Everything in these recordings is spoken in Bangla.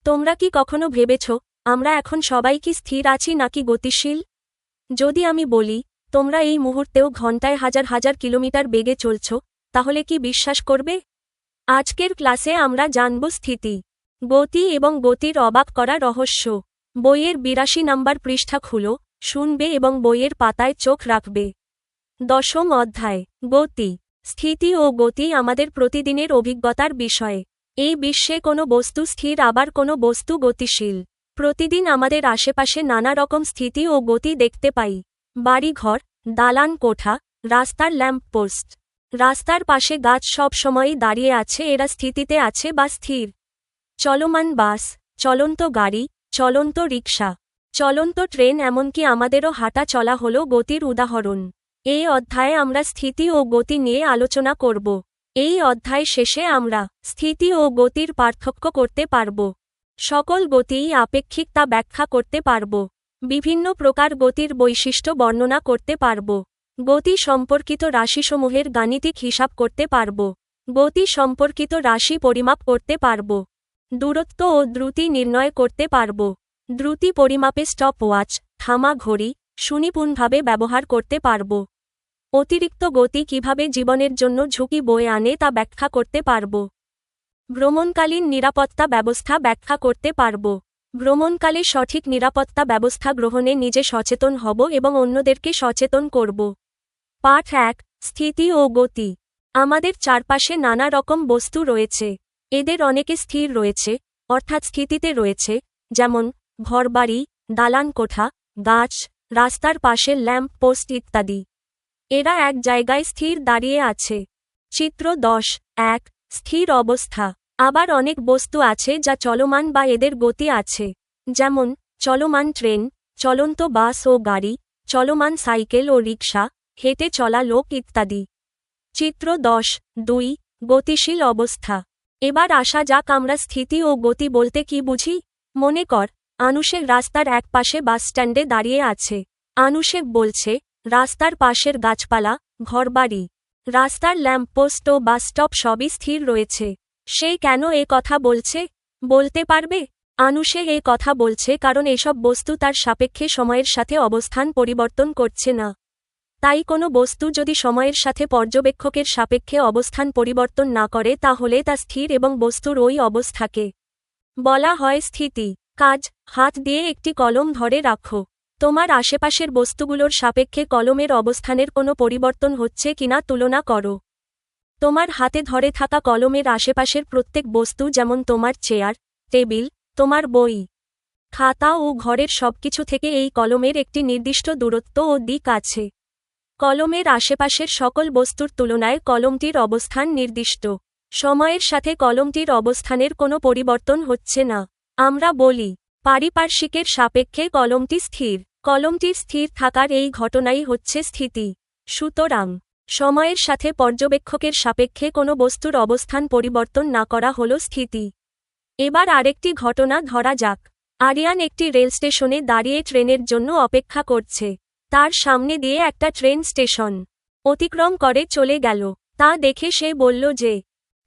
তোমরা কি কখনো ভেবেছ আমরা এখন সবাই কি স্থির আছি নাকি গতিশীল? যদি আমি বলি তোমরা এই মুহূর্তেও ঘন্টায় হাজার হাজার কিলোমিটার বেগে চলছ, তাহলে কি বিশ্বাস করবে? আজকের ক্লাসে আমরা জানব স্থিতি, গতি এবং গতির অবাক করা রহস্য। বইয়ের ৮২ নম্বর পৃষ্ঠা খুলো, শুনবে এবং বইয়ের পাতায় চোখ রাখবে। দশম অধ্যায়, গতি। স্থিতি ও গতি আমাদের প্রতিদিনের অভিজ্ঞতার বিষয়। এই বিশ্বে কোনো বস্তু স্থির আবার কোনো বস্তু গতিশীল। প্রতিদিন আমাদের আশেপাশে নানা রকম স্থিতি ও গতি দেখতে পাই। বাড়িঘর, দালান কোঠা, রাস্তার ল্যাম্পপোস্ট, রাস্তার পাশে গাছ সব সময়ই দাঁড়িয়ে আছে, এরা স্থিতিতে আছে বা স্থির। চলমান বাস, চলন্ত গাড়ি, চলন্ত রিকশা, চলন্ত ট্রেন, এমনকি আমাদেরও হাঁটা চলা হলো গতির উদাহরণ। এই অধ্যায়ে আমরা স্থিতি ও গতি নিয়ে আলোচনা করব। এই অধ্যায় শেষে আমরা স্থিতি ও গতির পার্থক্য করতে পারব। সকল গতিই আপেক্ষিক তা ব্যাখ্যা করতে পারব। বিভিন্ন প্রকার গতির বৈশিষ্ট্য বর্ণনা করতে পারব। গতি সম্পর্কিত রাশিসমূহের গাণিতিক হিসাব করতে পারব। গতি সম্পর্কিত রাশি পরিমাপ করতে পারব। দূরত্ব ও দ্রুতি নির্ণয় করতে পারব। দ্রুতি পরিমাপে স্টপওয়াচ, থামা ঘড়ি সুনিপুণভাবে ব্যবহার করতে পারব। অতিরিক্ত গতি কিভাবে জীবনের জন্য ঝুঁকি বয়ে আনে তা ব্যাখ্যা করতে পারব। ভ্রমণকালীন নিরাপত্তা ব্যবস্থা ব্যাখ্যা করতে পারব। ভ্রমণকালে সঠিক নিরাপত্তা ব্যবস্থা গ্রহণে নিজে সচেতন হব এবং অন্যদেরকে সচেতন করব। পাঠ ১, স্থিতি ও গতি। আমাদের চারপাশে নানা রকম বস্তু রয়েছে। এদের অনেকে স্থির রয়েছে, অর্থাৎ স্থিতিতে রয়েছে, যেমন ঘরবাড়ি, দালান কোঠা, গাছ, রাস্তার পাশে ল্যাম্প পোস্ট ইত্যাদি। এরা এক জায়গায় স্থির দাঁড়িয়ে আছে। চিত্র ১০.১ স্থির অবস্থা। আবার অনেক বস্তু আছে যা চলমান বা এদের গতি আছে, যেমন চলমান ট্রেন, চলন্ত বাস ও গাড়ি, চলমান সাইকেল ও রিকশা, হেঁটে চলা লোক ইত্যাদি। চিত্র ১০.২ গতিশীল অবস্থা। এবার আসা যাক আমরা স্থিতি ও গতি বলতে কি বুঝি। মনে কর আনুশেক রাস্তার এক পাশে বাসস্ট্যান্ডে দাঁড়িয়ে আছে। আনুশেক বলছে রাস্তার পাশের গাছপালা, ঘরবাড়ি, রাস্তার ল্যাম্পপোস্ট ও বাসস্টপ সবই স্থির রয়েছে। সে কেন এ কথা বলছে? বলতে পারবে? আনুশে এ কথা বলছে কারণ এসব বস্তু তার সাপেক্ষে সময়ের সাথে অবস্থান পরিবর্তন করছে না। তাই কোনো বস্তু যদি সময়ের সাথে পর্যবেক্ষকের সাপেক্ষে অবস্থান পরিবর্তন না করে তাহলে তা স্থির এবং বস্তুর ওই অবস্থাকে বলা হয় স্থিতি। কাজ, হাত দিয়ে একটি কলম ধরে রাখো। তোমার আশেপাশের বস্তুগুলোর সাপেক্ষে কলমের অবস্থানের কোনো পরিবর্তন হচ্ছে কিনা তুলনা করো। তোমার হাতে ধরে থাকা কলমের আশেপাশের প্রত্যেক বস্তু, যেমন তোমার চেয়ার, টেবিল, তোমার বই, খাতা ও ঘরের সবকিছু থেকে এই কলমের একটি নির্দিষ্ট দূরত্ব ও দিক আছে। কলমের আশেপাশের সকল বস্তুর তুলনায় কলমটির অবস্থান নির্দিষ্ট। সময়ের সাথে কলমটির অবস্থানের কোনো পরিবর্তন হচ্ছে না। আমরা বলি পারিপার্শ্বিকের সাপেক্ষে কলমটি স্থির। কলমটির স্থির থাকার এই ঘটনাই হচ্ছে স্থিতি। সুতরাং সময়ের সাথে পর্যবেক্ষকের সাপেক্ষে কোনো বস্তুর অবস্থান পরিবর্তন না করা হল স্থিতি। এবার আরেকটি ঘটনা ধরা যাক। আরিয়ান একটি রেল স্টেশনে দাঁড়িয়ে ট্রেনের জন্য অপেক্ষা করছে। তার সামনে দিয়ে একটা ট্রেন স্টেশন অতিক্রম করে চলে গেল। তা দেখে সে বলল যে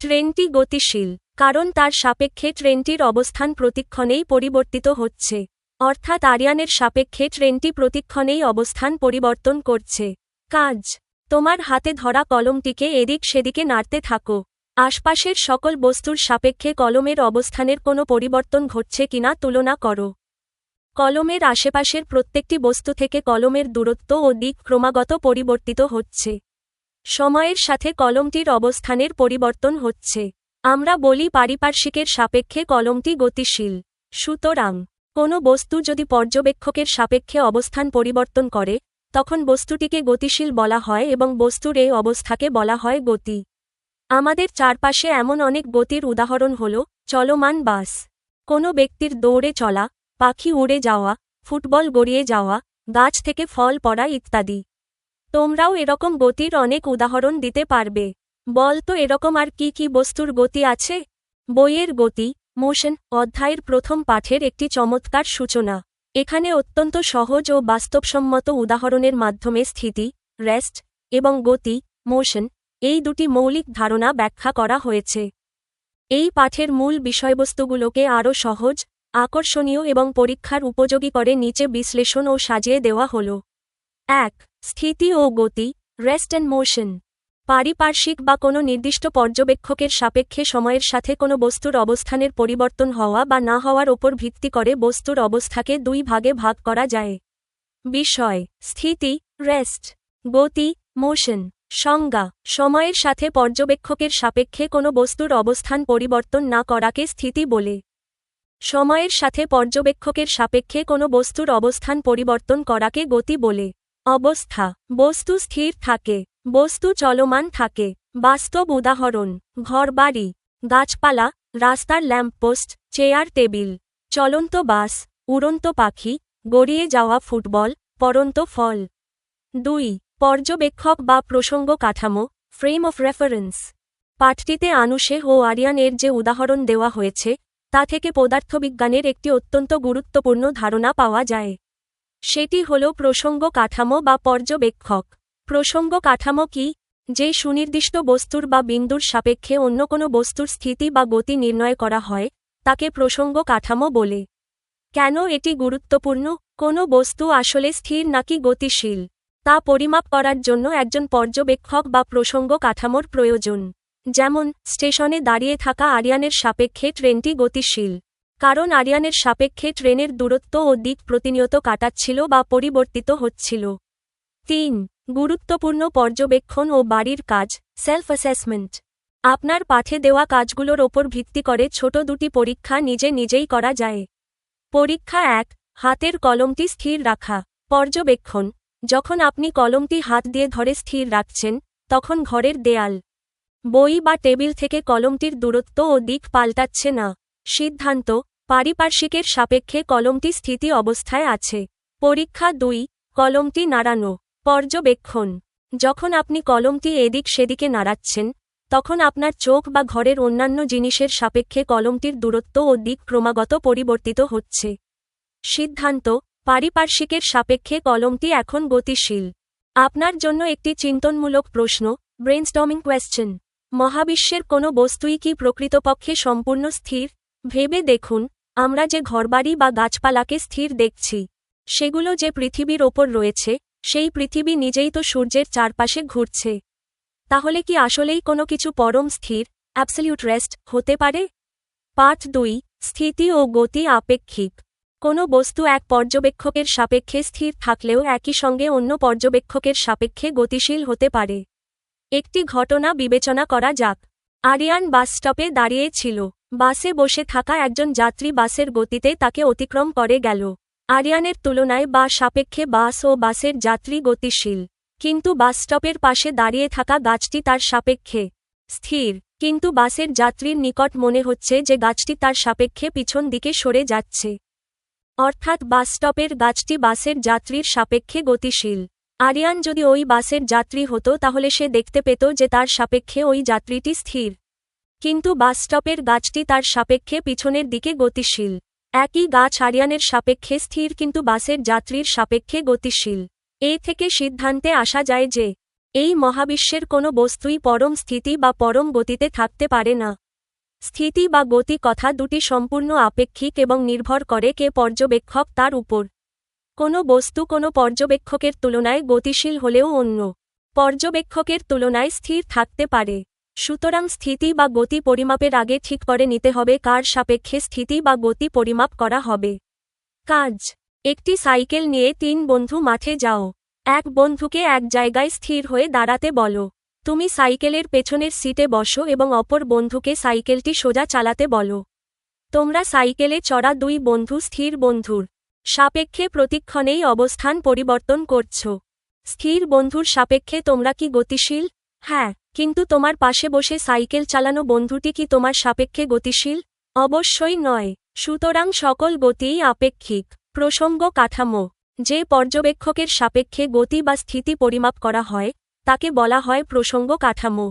ট্রেনটি গতিশীল, কারণ তার সাপেক্ষে ট্রেনটির অবস্থান প্রতিক্ষণেই পরিবর্তিত হচ্ছে। অর্থাৎ আরিয়ানের সাপেক্ষে ট্রেনটি প্রতিক্ষণেই অবস্থান পরিবর্তন করছে। কাজ, তোমার হাতে ধরা কলমটিকে এদিক সেদিকে নাড়তে থাকো। আশপাশের সকল বস্তুর সাপেক্ষে কলমের অবস্থানের কোনো পরিবর্তন ঘটছে কিনা তুলনা করো। কলমের আশেপাশের প্রত্যেকটি বস্তু থেকে কলমের দূরত্ব ও দিক ক্রমাগত পরিবর্তিত হচ্ছে। সময়ের সাথে কলমটির অবস্থানের পরিবর্তন হচ্ছে। আমরা বলি পারিপার্শ্বিকের সাপেক্ষে কলমটি গতিশীল। সুতরাং কোনো বস্তু যদি পর্যবেক্ষকের সাপেক্ষে অবস্থান পরিবর্তন করে, তখন বস্তুটিকে গতিশীল বলা হয় এবং বস্তুর এই অবস্থাকে বলা হয় গতি। আমাদের চারপাশে এমন অনেক গতির উদাহরণ হল চলমান বাস, কোনো ব্যক্তির দৌড়ে চলা, পাখি উড়ে যাওয়া, ফুটবল গড়িয়ে যাওয়া, গাছ থেকে ফল পড়া ইত্যাদি। তোমরাও এরকম গতির অনেক উদাহরণ দিতে পারবে। বল তো এরকম আর কি কি বস্তুর গতি আছে? বইয়ের গতি, মোশন অধ্যায়ের প্রথম পাঠের একটি চমৎকার সূচনা। এখানে অত্যন্ত সহজ ও বাস্তবসম্মত উদাহরণের মাধ্যমে স্থিতি, রেস্ট, এবং গতি, মোশন, এই দুটি মৌলিক ধারণা ব্যাখ্যা করা হয়েছে। এই পাঠের মূল বিষয়বস্তুগুলোকে আরও সহজ, আকর্ষণীয় এবং পরীক্ষার উপযোগী করে নিচে বিশ্লেষণ ও সাজিয়ে দেওয়া হল। 1. স্থিতি ও গতি, রেস্ট অ্যান্ড মোশন। পারিপার্শ্বিক বা কোনো নির্দিষ্ট পর্যবেক্ষকের সাপেক্ষে সময়ের সাথে কোনো বস্তুর অবস্থানের পরিবর্তন হওয়া বা না হওয়ার ওপর ভিত্তি করে বস্তুর অবস্থাকে দুই ভাগে ভাগ করা যায়। বিষয়: স্থিতি, রেস্ট। গতি, মোশন। সংজ্ঞা: সময়ের সাথে পর্যবেক্ষকের সাপেক্ষে কোনো বস্তুর অবস্থান পরিবর্তন না করাকে স্থিতি বলে। সময়ের সাথে পর্যবেক্ষকের সাপেক্ষে কোনো বস্তুর অবস্থান পরিবর্তন করাকে গতি বলে। অবস্থা: বস্তু স্থির থাকে, বস্তু চলমান থাকে। বাস্তব উদাহরণ: ঘরবাড়ি, গাছপালা, রাস্তার ল্যাম্পপোস্ট, চেয়ার টেবিল। চলন্ত বাস, উড়ন্ত পাখি, গড়িয়ে যাওয়া ফুটবল, পড়ন্ত ফল। 2. পর্যবেক্ষক বা প্রসঙ্গ কাঠামো, ফ্রেম অফ রেফারেন্স। পাঠটিতে আনুশে ও আরিয়ান এর যে উদাহরণ দেওয়া হয়েছে তা থেকে পদার্থবিজ্ঞানের একটি অত্যন্ত গুরুত্বপূর্ণ ধারণা পাওয়া যায়। সেটি হল প্রসঙ্গ কাঠামো বা পর্যবেক্ষক। প্রসঙ্গ কাঠামো কি? যে সুনির্দিষ্ট বস্তুর বা বিন্দুর সাপেক্ষে অন্য কোনো বস্তুর স্থিতি বা গতি নির্ণয় করা হয় তাকে প্রসঙ্গ কাঠামো বলে। কেন এটি গুরুত্বপূর্ণ? কোনো বস্তু আসলে স্থির নাকি গতিশীল তা পরিমাপ করার জন্য একজন পর্যবেক্ষক বা প্রসঙ্গ কাঠামোর প্রয়োজন। যেমন, স্টেশনে দাঁড়িয়ে থাকা আরিয়ানের সাপেক্ষে ট্রেনটি গতিশীল, কারণ আরিয়ানের সাপেক্ষে ট্রেনের দূরত্ব ও দিক প্রতিনিয়ত কাটাচ্ছিল বা পরিবর্তিত হচ্ছিল। 3. গুরুত্বপূর্ণ পর্যবেক্ষণ ও বাড়ির কাজ, সেলফ অ্যাসেসমেন্ট। আপনার পাঠে দেওয়া কাজগুলোর ওপর ভিত্তি করে ছোট দুটি পরীক্ষা নিজেই করা যায়। পরীক্ষা 1. হাতের কলমটি স্থির রাখা। পর্যবেক্ষণ: যখন আপনি কলমটি হাত দিয়ে ধরে স্থির রাখছেন তখন ঘরের দেয়াল, বই বা টেবিল থেকে কলমটির দূরত্ব ও দিক পাল্টাচ্ছে না। সিদ্ধান্ত: পারিপার্শ্বিকের সাপেক্ষে কলমটি স্থিতি অবস্থায় আছে। পরীক্ষা 2. কলমটি নাড়ানো। পর্যবেক্ষণ: যখন আপনি কলমটি এদিক সেদিকে নাড়াচ্ছেন তখন আপনার চোখ বা ঘরের অন্যান্য জিনিসের সাপেক্ষে কলমটির দূরত্ব ও দিক ক্রমাগত পরিবর্তিত হচ্ছে। সিদ্ধান্ত: পারিপার্শ্বিকের সাপেক্ষে কলমটি এখন গতিশীল। আপনার জন্য একটি চিন্তনমূলক প্রশ্ন, ব্রেইনস্টর্মিং কোয়েশ্চেন। মহাবিশ্বের কোনো বস্তুই কি প্রকৃতপক্ষে সম্পূর্ণ স্থির? ভেবে দেখুন, আমরা যে ঘরবাড়ি বা গাছপালাকে স্থির দেখছি, সেগুলো যে পৃথিবীর ওপর রয়েছে, সেই পৃথিবী নিজেই তো সূর্যের চারপাশে ঘুরছে। তাহলে কি আসলেই কোনো কিছু পরম স্থির, অ্যাবসলিউট রেস্ট হতে পারে? পাঠ 2. স্থিতি ও গতি আপেক্ষিক। কোনো বস্তু এক পর্যবেক্ষকের সাপেক্ষে স্থির থাকলেও একই সঙ্গে অন্য পর্যবেক্ষকের সাপেক্ষে গতিশীল হতে পারে। একটি ঘটনা বিবেচনা করা যাক। আরিয়ান বাসস্টপে দাঁড়িয়ে ছিল। বাসে বসে থাকা একজন যাত্রী বাসের গতিতে তাকে অতিক্রম করে গেল। আরিয়ানের তুলনায় বা সাপেক্ষে বাস ও বাসের যাত্রী গতিশীল, কিন্তু বাসস্টপের পাশে দাঁড়িয়ে থাকা গাছটি তার সাপেক্ষে স্থির। কিন্তু বাসের যাত্রীর নিকট মনে হচ্ছে যে গাছটি তার সাপেক্ষে পিছন দিকে সরে যাচ্ছে। অর্থাৎ বাসস্টপের গাছটি বাসের যাত্রীর সাপেক্ষে গতিশীল। আরিয়ান যদি ওই বাসের যাত্রী হতো তাহলে সে দেখতে পেত যে তার সাপেক্ষে ওই যাত্রীটি স্থির, কিন্তু বাসস্টপের গাছটি তার সাপেক্ষে পিছনের দিকে গতিশীল। একই গাছ আরিয়ানের সাপেক্ষে স্থির কিন্তু বাসের যাত্রীর সাপেক্ষে গতিশীল। এ থেকে সিদ্ধান্তে আসা যায় যে এই মহাবিশ্বের কোনো বস্তুই পরম স্থিতি বা পরম গতিতে থাকতে পারে না। স্থিতি বা গতি কথা দুটি সম্পূর্ণ আপেক্ষিক এবং নির্ভর করে কে পর্যবেক্ষক তার উপর। কোনো বস্তু কোনো পর্যবেক্ষকের তুলনায় গতিশীল হলেও অন্য পর্যবেক্ষকের তুলনায় স্থির থাকতে পারে। সুতরাং স্থিতি বা গতি পরিমাপের আগে ঠিক করে নিতে হবে কার সাপেক্ষে স্থিতি বা গতি পরিমাপ করা হবে। কাজ: একটি সাইকেল নিয়ে 3 বন্ধু মাঠে যাও। এক বন্ধুকে এক জায়গায় স্থির হয়ে দাঁড়াতে বলো। তুমি সাইকেলের পেছনের সিটে বসো এবং অপর বন্ধুকে সাইকেলটি সোজা চালাতে বলো। তোমরা সাইকেলে চড়া 2 বন্ধু স্থির বন্ধুর সাপেক্ষে প্রতিক্ষণেই অবস্থান পরিবর্তন করছ। স্থির বন্ধুর সাপেক্ষে তোমরা কি গতিশীল? হ্যাঁ, কিন্তু তোমার পাশে বসে সাইকেল চালানো বন্ধুটি কি তোমার সাপেক্ষে গতিশীল? অবশ্যই নয়। সুতরাং সকল গতিই আপেক্ষিক। প্রসঙ্গ কাঠামো: যে পর্যবেক্ষকের সাপেক্ষে গতি বা স্থিতি পরিমাপ করা হয় তাকে বলা হয় প্রসঙ্গ কাঠামো।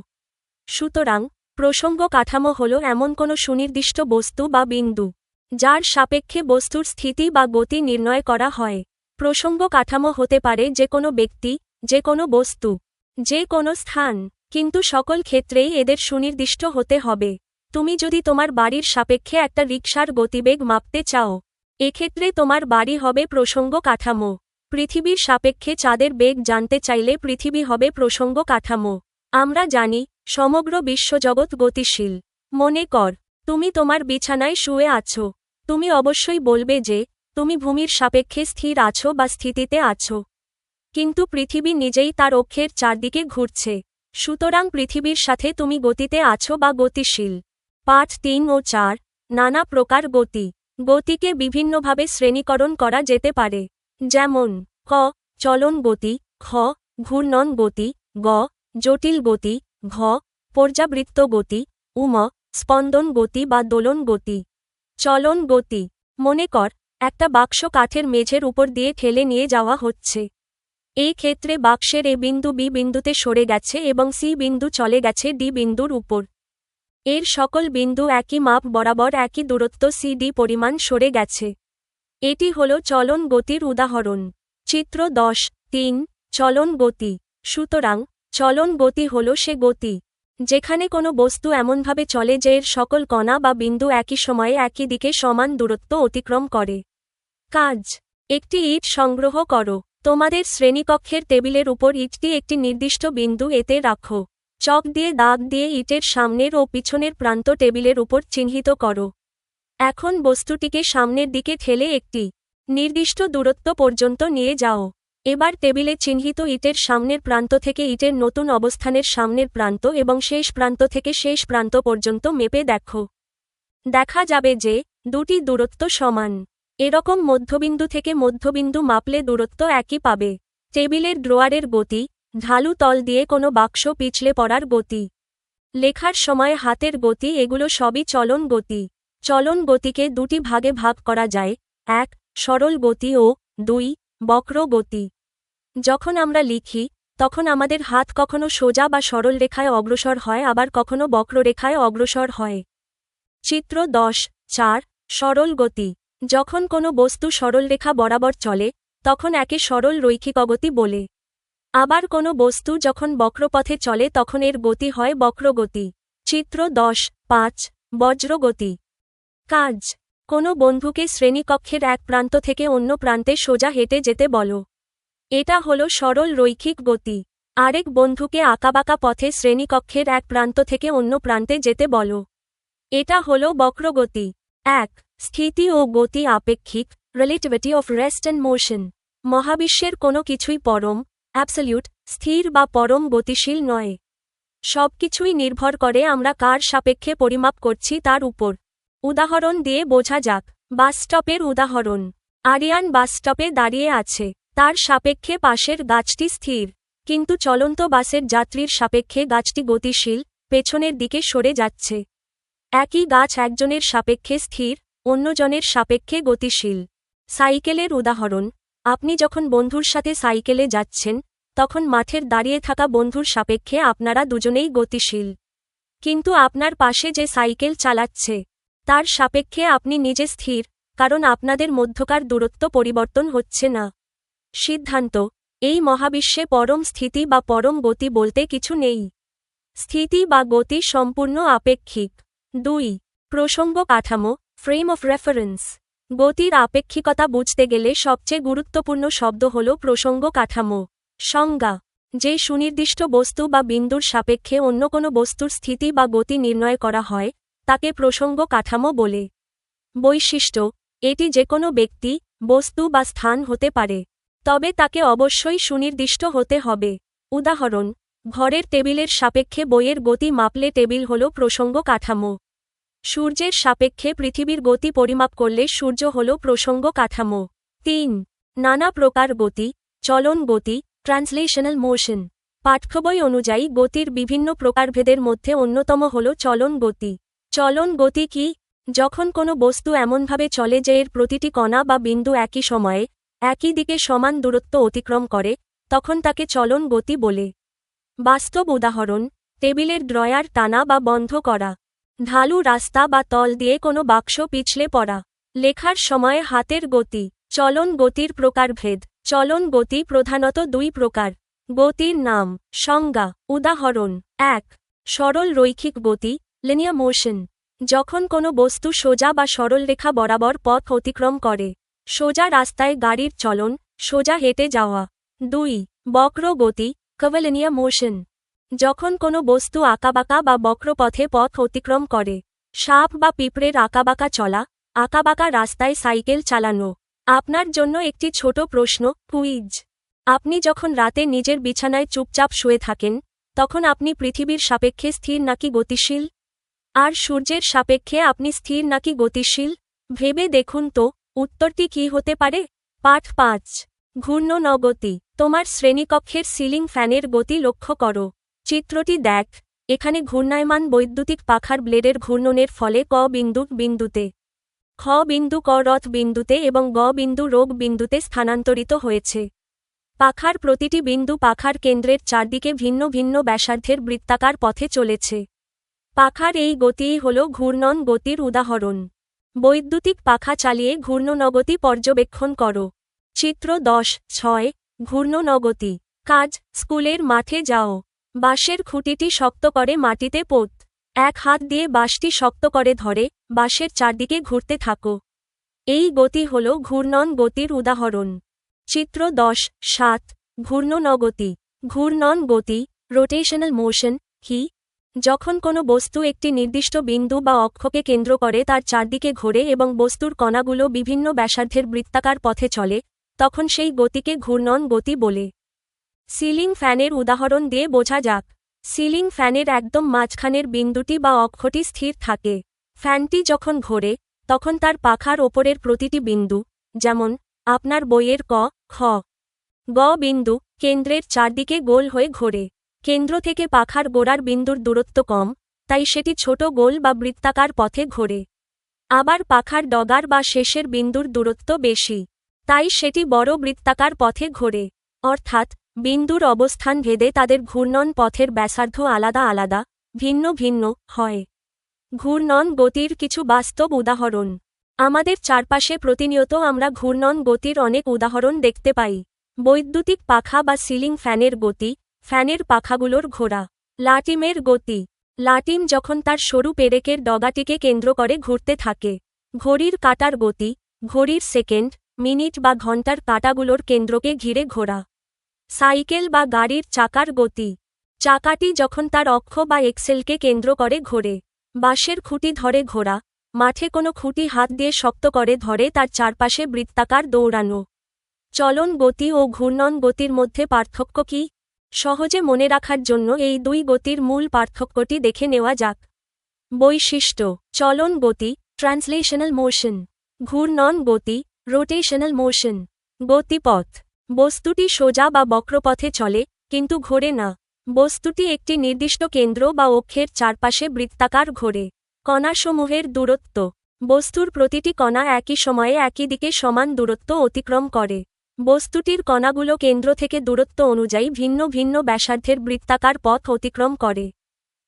সুতরাং প্রসঙ্গ কাঠামো হল এমন কোনো সুনির্দিষ্ট বস্তু বা বিন্দু যার সাপেক্ষে বস্তুর স্থিতি বা গতি নির্ণয় করা হয়। প্রসঙ্গ কাঠামো হতে পারে যে কোনো ব্যক্তি, যে কোনো বস্তু, যে কোনো স্থান, কিন্তু সকল ক্ষেত্রেই এদের সুনির্দিষ্ট হতে হবে। তুমি যদি তোমার বাড়ির সাপেক্ষে একটা রিকশার গতিবেগ মাপতে চাও, এক্ষেত্রে তোমার বাড়ি হবে প্রসঙ্গ কাঠামো। পৃথিবীর সাপেক্ষে চাঁদের বেগ জানতে চাইলে পৃথিবী হবে প্রসঙ্গ কাঠামো। আমরা জানি সমগ্র বিশ্বজগৎ গতিশীল। মনে কর, তুমি তোমার বিছানায় শুয়ে আছো। তুমি অবশ্যই বলবে যে তুমি ভূমির সাপেক্ষে স্থির আছো বা স্থিতিতে আছো। কিন্তু পৃথিবী নিজেই তার অক্ষের চারদিকে ঘুরছে। সুতরাং পৃথিবীর সাথে তুমি গতিতে আছো বা গতিশীল। পাঠ 3 ও 4। নানা প্রকার গতি। গতিকে বিভিন্নভাবে শ্রেণীকরণ করা যেতে পারে। যেমন ক. চলন গতি, খ. ঘূর্ণন গতি, গ. জটিল গতি, ঘ. পর্যাবৃত্ত গতি, উম. স্পন্দন গতি বা দোলন গতি। চলন গতি। মনে কর, একটা বাক্স কাঠের মেঝের উপর দিয়ে ঠেলে নিয়ে যাওয়া হচ্ছে। এই ক্ষেত্রে বাক্সের এ বিন্দু বি বিন্দুতে সরে গেছে এবং সি বিন্দু চলে গেছে ডি বিন্দুর উপর। এর সকল বিন্দু একই মাপ বরাবর একই দূরত্ব CD পরিমাণ সরে গেছে। এটি হল চলন গতির উদাহরণ। চিত্র 10.3 চলন গতি। সুতরাং চলন গতি হল সে গতি যেখানে কোনো বস্তু এমনভাবে চলে যে এর সকল কণা বা বিন্দু একই সময়ে একই দিকে সমান দূরত্ব অতিক্রম করে। কাজ। একটি ইট সংগ্রহ করো। তোমাদের শ্রেণীকক্ষের টেবিলের উপর ইটটি একটি নির্দিষ্ট বিন্দু এতে রাখো। চক দিয়ে দাগ দিয়ে ইটের সামনের ও পিছনের প্রান্ত টেবিলের উপর চিহ্নিত করো। এখন বস্তুটিকে সামনের দিকে ঠেলে একটি নির্দিষ্ট দূরত্ব পর্যন্ত নিয়ে যাও। এবার টেবিলে চিহ্নিত ইটের সামনের প্রান্ত থেকে ইটের নতুন অবস্থানের সামনের প্রান্ত এবং শেষ প্রান্ত থেকে শেষ প্রান্ত পর্যন্ত মেপে দেখো। দেখা যাবে যে দুটি দূরত্ব সমান। এরকম মধ্যবিন্দু থেকে মধ্যবিন্দু মাপলে দূরত্ব একই পাবে। টেবিলের ড্রয়ারের গতি, ঢালু তল দিয়ে কোনো বাক্স পিছলে পড়ার গতি, লেখার সময় হাতের গতি, এগুলো সবই চলন গতি। চলন গতিকে দুটি ভাগে ভাগ করা যায়, 1. সরল গতি ও 2. বক্র গতি। যখন আমরা লিখি তখন আমাদের হাত কখনো সোজা বা সরল রেখায় অগ্রসর হয়, আবার কখনো বক্ররেখায় অগ্রসর হয়। চিত্র 10.4 সরল গতি। যখন কোনো বস্তু সরলরেখা বরাবর চলে তখন একে সরল রৈখিক গতি বলে। আবার কোনো বস্তু যখন বক্রপথে চলে তখন এর গতি হয় বক্রগতি। চিত্র 10.5 বজ্রগতি। কাজ। কোনো বন্ধুকে শ্রেণীকক্ষের এক প্রান্ত থেকে অন্য প্রান্তে সোজা হেঁটে যেতে বলো। এটা হলো সরল রৈখিক গতি। আরেক বন্ধুকে আঁকাবাঁকা পথে শ্রেণীকক্ষের এক প্রান্ত থেকে অন্য প্রান্তে যেতে বলো। এটা হলো বক্রগতি। 1. স্থিতি ও গতি আপেক্ষিক, relativity of rest and motion. মহাবিশ্বের কোনো কিছুই পরম, অ্যাবসলিউট, স্থির বা পরম গতিশীল নয়। সবকিছুই নির্ভর করে আমরা কার সাপেক্ষে পরিমাপ করছি তার উপর। উদাহরণ দিয়ে বোঝা যাক। বাসস্টপের উদাহরণ। আরিয়ান বাসস্টপে দাঁড়িয়ে আছে। তার সাপেক্ষে পাশের গাছটি স্থির। কিন্তু চলন্ত বাসের যাত্রীর সাপেক্ষে গাছটি গতিশীল, পেছনের দিকে সরে যাচ্ছে। একই গাছ একজনের সাপেক্ষে স্থির, অন্যজনের সাপেক্ষে গতিশীল। সাইকেলের উদাহরণ। আপনি যখন বন্ধুর সাথে সাইকেলে যাচ্ছেন তখন মাঠের দাঁড়িয়ে থাকা বন্ধুর সাপেক্ষে আপনারা দুজনেই গতিশীল। কিন্তু আপনার পাশে যে সাইকেল চালাচ্ছে তার সাপেক্ষে আপনি নিজে স্থির, কারণ আপনাদের মধ্যকার দূরত্ব পরিবর্তন হচ্ছে না। সিদ্ধান্ত। এই মহাবিশ্বে পরম স্থিতি বা পরম গতি বলতে কিছু নেই। স্থিতি বা গতি সম্পূর্ণ আপেক্ষিক। 2. প্রসঙ্গ কাঠামো, ফ্রেম অফ রেফারেন্স। গতির আপেক্ষিকতা বুঝতে গেলে সবচেয়ে গুরুত্বপূর্ণ শব্দ হল প্রসঙ্গ কাঠামো। সংজ্ঞা। যে সুনির্দিষ্ট বস্তু বা বিন্দুর সাপেক্ষে অন্য কোনো বস্তুর স্থিতি বা গতি নির্ণয় করা হয় তাকে প্রসঙ্গ কাঠামো বলে। বৈশিষ্ট্য। এটি যে কোনো ব্যক্তি, বস্তু বা স্থান হতে পারে, তবে তাকে অবশ্যই সুনির্দিষ্ট হতে হবে। উদাহরণ। ঘরের টেবিলের সাপেক্ষে বইয়ের গতি মাপলে টেবিল হল প্রসঙ্গ কাঠামো। সূর্যের সাপেক্ষে পৃথিবীর গতি পরিমাপ করলে সূর্য হল প্রসঙ্গ কাঠামো। 3. নানা প্রকার গতি, চলন গতি, ট্রান্সলেশনাল মোশন। পাঠ্যবই অনুযায়ী গতির বিভিন্ন প্রকারভেদের মধ্যে অন্যতম হল চলন গতি। চলন গতি কি? যখন কোনো বস্তু এমনভাবে চলে যে এর প্রতিটি কণা বা বিন্দু একই সময়ে একই দিকে সমান দূরত্ব অতিক্রম করে, তখন তাকে চলন গতি বলে। বাস্তব উদাহরণ। টেবিলের ড্রয়ার টানা বা বন্ধ করা। ঢালু রাস্তা বা তল দিয়ে কোনো বাক্স পিছলে পড়া। লেখার সময় হাতের গতি। চলন গতির প্রকারভেদ। চলন গতি প্রধানত 2 প্রকার। গতির নাম। সংজ্ঞা। উদাহরণ। 1. সরল রৈখিক গতি, লিনিয়ার মোশন। যখন কোনো বস্তু সোজা বা সরল রেখা বরাবর পথ অতিক্রম করে। সোজা রাস্তায় গাড়ির চলন, সোজা হেঁটে যাওয়া। 2. বক্র গতি, কার্ভিলিনিয়ার মোশন। যখন কোনো বস্তু আঁকাবাঁকা বা বক্র পথে পথ অতিক্রম করে। সাপ বা পিঁপড়ের আঁকাবাঁকা চলা, আঁকাবাঁকা রাস্তায় সাইকেল চালানো। আপনার জন্য একটি ছোট প্রশ্ন, কুইজ। আপনি যখন রাতে নিজের বিছানায় চুপচাপ শুয়ে থাকেন, তখন আপনি পৃথিবীর সাপেক্ষে স্থির নাকি গতিশীল? আর সূর্যের সাপেক্ষে আপনি স্থির নাকি গতিশীল? ভেবে দেখুন তো, উত্তরটি কী হতে পারে? পাঠ 5। ঘূর্ণনগতি। তোমার শ্রেণীকক্ষের সিলিং ফ্যানের গতি লক্ষ্য করো। চিত্রটি দেখ। এখানে ঘূর্ণায়মান বৈদ্যুতিক পাখার ব্লেডের ঘূর্ণনের ফলে ক বিন্দু বিন্দুতে, খ বিন্দু ক রথ বিন্দুতে এবং গ বিন্দু রোগ বিন্দুতে স্থানান্তরিত হয়েছে। পাখার প্রতিটি বিন্দু পাখার কেন্দ্রের চারদিকে ভিন্ন ভিন্ন ব্যাসার্ধের বৃত্তাকার পথে চলেছে। পাখার এই গতিই হল ঘূর্ণন গতির উদাহরণ। বৈদ্যুতিক পাখা চালিয়ে ঘূর্ণনগতি পর্যবেক্ষণ করো। চিত্র 10.6। ঘূর্ণনগতি। কাজ, স্কুলের মাঠে যাও। বাঁশের খুঁটিটি শক্ত করে মাটিতে পোত। এক হাত দিয়ে বাঁশটি শক্ত করে ধরে, বাঁশের চারদিকে ঘুরতে থাকো। এই গতি হল ঘূর্ণন গতির উদাহরণ। চিত্র 10.7। ঘূর্ণনগতি। ঘূর্ণন গতি, রোটেশনাল মোশন, কি? যখন কোনো বস্তু একটি নির্দিষ্ট বিন্দু বা অক্ষকে কেন্দ্র করে তার চারদিকে ঘোরে এবং বস্তুর কণাগুলো বিভিন্ন ব্যাসার্ধের বৃত্তাকার পথে চলে, তখন সেই গতিকে ঘূর্ণন গতি বলে। সিলিং ফ্যানের উদাহরণ দিয়ে বোঝা যাক। সিলিং ফ্যানের একদম মাঝখানের বিন্দুটি বা অক্ষটি স্থির থাকে। ফ্যানটি যখন ঘোরে, তখন তার পাখার ওপরের প্রতিটি বিন্দু, যেমন আপনার বইয়ের ক, খ, গ বিন্দু, কেন্দ্রের চারদিকে গোল হয়ে ঘোরে। কেন্দ্র থেকে পাখার গোড়ার বিন্দুর দূরত্ব কম, তাই সেটি ছোট গোল বা বৃত্তাকার পথে ঘোরে। আবার পাখার ডগার বা শেষের বিন্দুর দূরত্ব বেশি, তাই সেটি বড় বৃত্তাকার পথে ঘোরে। অর্থাৎ বিন্দুর অবস্থান ভেদে তাদের ঘূর্ণন পথের ব্যাসার্ধ আলাদা আলাদা, ভিন্ন ভিন্ন হয়। ঘূর্ণন গতির কিছু বাস্তব উদাহরণ। আমাদের চারপাশে প্রতিনিয়ত আমরা ঘূর্ণন গতির অনেক উদাহরণ দেখতে পাই। বৈদ্যুতিক পাখা বা সিলিং ফ্যানের গতি, ফ্যানের পাখাগুলোর ঘোরা। লাটিমের গতি। লাটিম যখন তার সরু পেরেকের ডগাটিকে কেন্দ্র করে ঘুরতে থাকে। ঘড়ির কাঁটার গতি, ঘড়ির সেকেন্ড, মিনিট বা ঘণ্টার কাঁটাগুলোর কেন্দ্রকে ঘিরে ঘোরা। সাইকেল বা গাড়ির চাকার গতি। চাকাটি যখন তার অক্ষ বা এক্সেলকে কেন্দ্র করে ঘোরে। বাঁশের খুঁটি ধরে ঘোরা, মাঠে কোনো খুঁটি হাত দিয়ে শক্ত করে ধরে তার চারপাশে বৃত্তাকার দৌড়ানো। চলন গতি ও ঘূর্ণন গতির মধ্যে পার্থক্য কী? সহজে মনে রাখার জন্য এই দুই গতির মূল পার্থক্যটি দেখে নেওয়া যাক। বৈশিষ্ট্য: চলন গতি, ট্রান্সলেশনাল মোশন। ঘূর্ণন গতি, রোটেশনাল মোশন। গতিপথ: বস্তুটি সোজা বা বক্রপথে চলে, কিন্তু ঘোরে না। বস্তুটি একটি নির্দিষ্ট কেন্দ্র বা অক্ষের চারপাশে বৃত্তাকার ঘোরে। কণাসমূহের দূরত্ব: বস্তুর প্রতিটি কণা একই সময়ে একই দিকে সমান দূরত্ব অতিক্রম করে। বস্তুটির কণাগুলো কেন্দ্র থেকে দূরত্ব অনুযায়ী ভিন্ন ভিন্ন ব্যাসার্ধের বৃত্তাকার পথ অতিক্রম করে।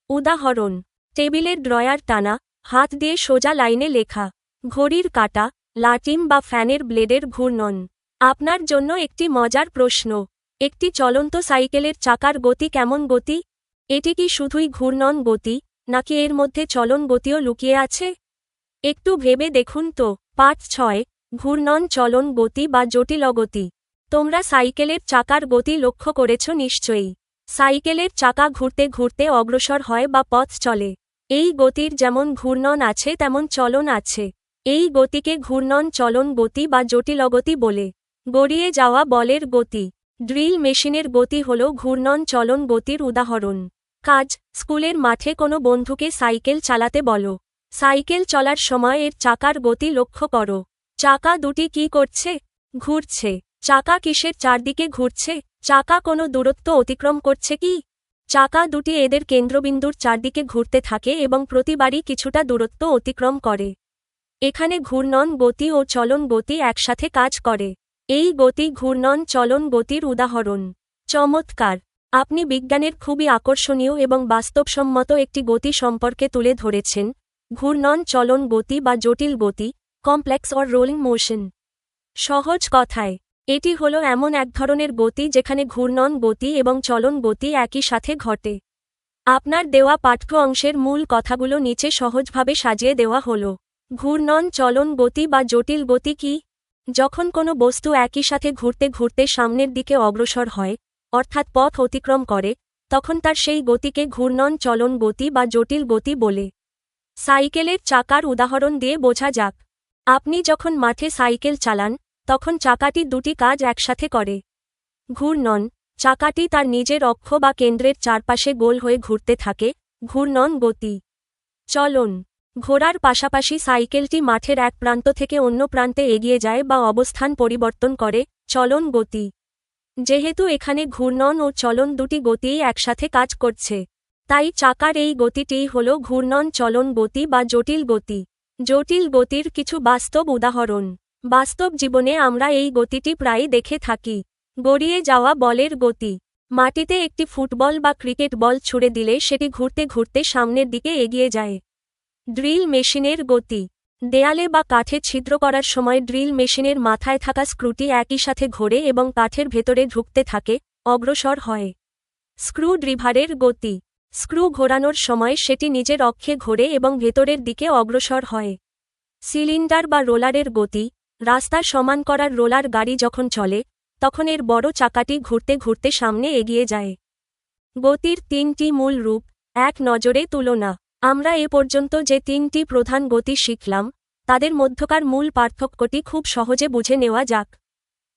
উদাহরণ: টেবিলের ড্রয়ার টানা, হাত দিয়ে সোজা লাইনে লেখা। ঘড়ির কাঁটা, লাটিম বা ফ্যানের ব্লেডের ঘূর্ণন। আপনার জন্য একটি মজার প্রশ্ন: একটি চলন্ত সাইকেলের চাকার গতি কেমন গতি? এটি কি শুধুই ঘূর্ণন গতি, নাকি এর মধ্যে চলন গতিও লুকিয়ে আছে? একটু ভেবে দেখুন তো। পাঠ 6। ঘূর্ণন চলন গতি বা জটিলগতি। তোমরা সাইকেলের চাকার গতি লক্ষ্য করেছ নিশ্চয়ই। সাইকেলের চাকা ঘুরতে ঘুরতে অগ্রসর হয় বা পথ চলে। এই গতির যেমন ঘূর্ণন আছে তেমন চলন আছে। এই গতিকে ঘূর্ণন চলন গতি বা জটিলগতি বলে। গড়িয়ে যাওয়া বলের গতি। ড্রিল মেশিনের গতি হল ঘূর্ণন চলন গতির উদাহরণ। কাজ: স্কুলের মাঠে কোনো বন্ধুকে সাইকেল চালাতে বলো। সাইকেল চলার সময় এর চাকার গতি লক্ষ্য করো। চাকা দুটি কি করছে? ঘুরছে। চাকা কিসের চারদিকে ঘুরছে? চাকা কোনো দূরত্ব অতিক্রম করছে কি? চাকা দুটি এদের কেন্দ্রবিন্দুর চারদিকে ঘুরতে থাকে এবং প্রতিবারই কিছুটা দূরত্ব অতিক্রম করে। এখানে ঘূর্ণন গতি ও চলন গতি একসাথে কাজ করে। এই গতি ঘূর্ণন চলন গতির উদাহরণ। চমৎকার! আপনি বিজ্ঞানের খুবই আকর্ষণীয় এবং বাস্তবসম্মত একটি গতি সম্পর্কে তুলে ধরেছেন, ঘূর্ণন চলন গতি বা জটিল গতি, কমপ্লেক্স অর রোলিং মোশন। সহজ কথায়, এটি হলো এমন এক ধরনের গতি যেখানে ঘূর্ণন গতি এবং চলন গতি একই সাথে ঘটে। আপনার দেওয়া পাঠ্য অংশের মূল কথাগুলো নিচে সহজভাবে সাজিয়ে দেওয়া হল। ঘূর্ণন চলন গতি বা জটিল গতি কি? যখন কোনো বস্তু একই সাথে ঘুরতে ঘুরতে সামনের দিকে অগ্রসর হয়, অর্থাৎ পথ অতিক্রম করে, তখন তার সেই গতিকে ঘূর্ণন চলন গতি বা জটিল গতি বলে। সাইকেলের চাকার উদাহরণ দিয়ে বোঝা যাক। আপনি যখন মাঠে সাইকেল চালান, তখন চাকাটি দুটি কাজ একসাথে করে। ঘূর্ণন, চাকাটি তার নিজের অক্ষ বা কেন্দ্রের চারপাশে গোল হয়ে ঘুরতে থাকে, ঘূর্ণন গতি। চলন, ঘোরার পাশাপাশি সাইকেলটি মাঠের এক প্রান্ত থেকে অন্য প্রান্তে এগিয়ে যায় বা অবস্থান পরিবর্তন করে, চলন গতি। যেহেতু এখানে ঘূর্ণন ও চলন দুটি গতিই একসাথে কাজ করছে, তাই চাকার এই গতিটিই হল ঘূর্ণন চলন গতি বা জটিল গতি। জটিল গতির কিছু বাস্তব উদাহরণ। বাস্তব জীবনে আমরা এই গতিটি প্রায়ই দেখে থাকি। গড়িয়ে যাওয়া বলের গতি। মাটিতে একটি ফুটবল বা ক্রিকেট বল ছুড়ে দিলে সেটি ঘুরতে ঘুরতে সামনের দিকে এগিয়ে যায়। ড্রিল মেশিনের গতি। দেয়ালে বা কাঠে ছিদ্র করার সময় ড্রিল মেশিনের মাথায় থাকা স্ক্রুটি একই সাথে ঘোরে এবং কাঠের ভেতরে ঢুকতে থাকে, অগ্রসর হয়। স্ক্রু ড্রিভারের গতি। স্ক্রু ঘোরানোর সময় সেটি নিজের অক্ষে ঘোরে এবং ভেতরের দিকে অগ্রসর হয়। সিলিন্ডার বা রোলারের গতি। রাস্তা সমান করার রোলার গাড়ি যখন চলে, তখন এর বড় চাকাটি ঘুরতে ঘুরতে সামনে এগিয়ে যায়। গতির তিনটি মূল রূপ, এক নজরে তুলনা। আমরা এ পর্যন্ত যে তিনটি প্রধান গতি শিখলাম, তাদের মধ্যকার মূল পার্থক্যটি খুব সহজে বুঝে নেওয়া যাক।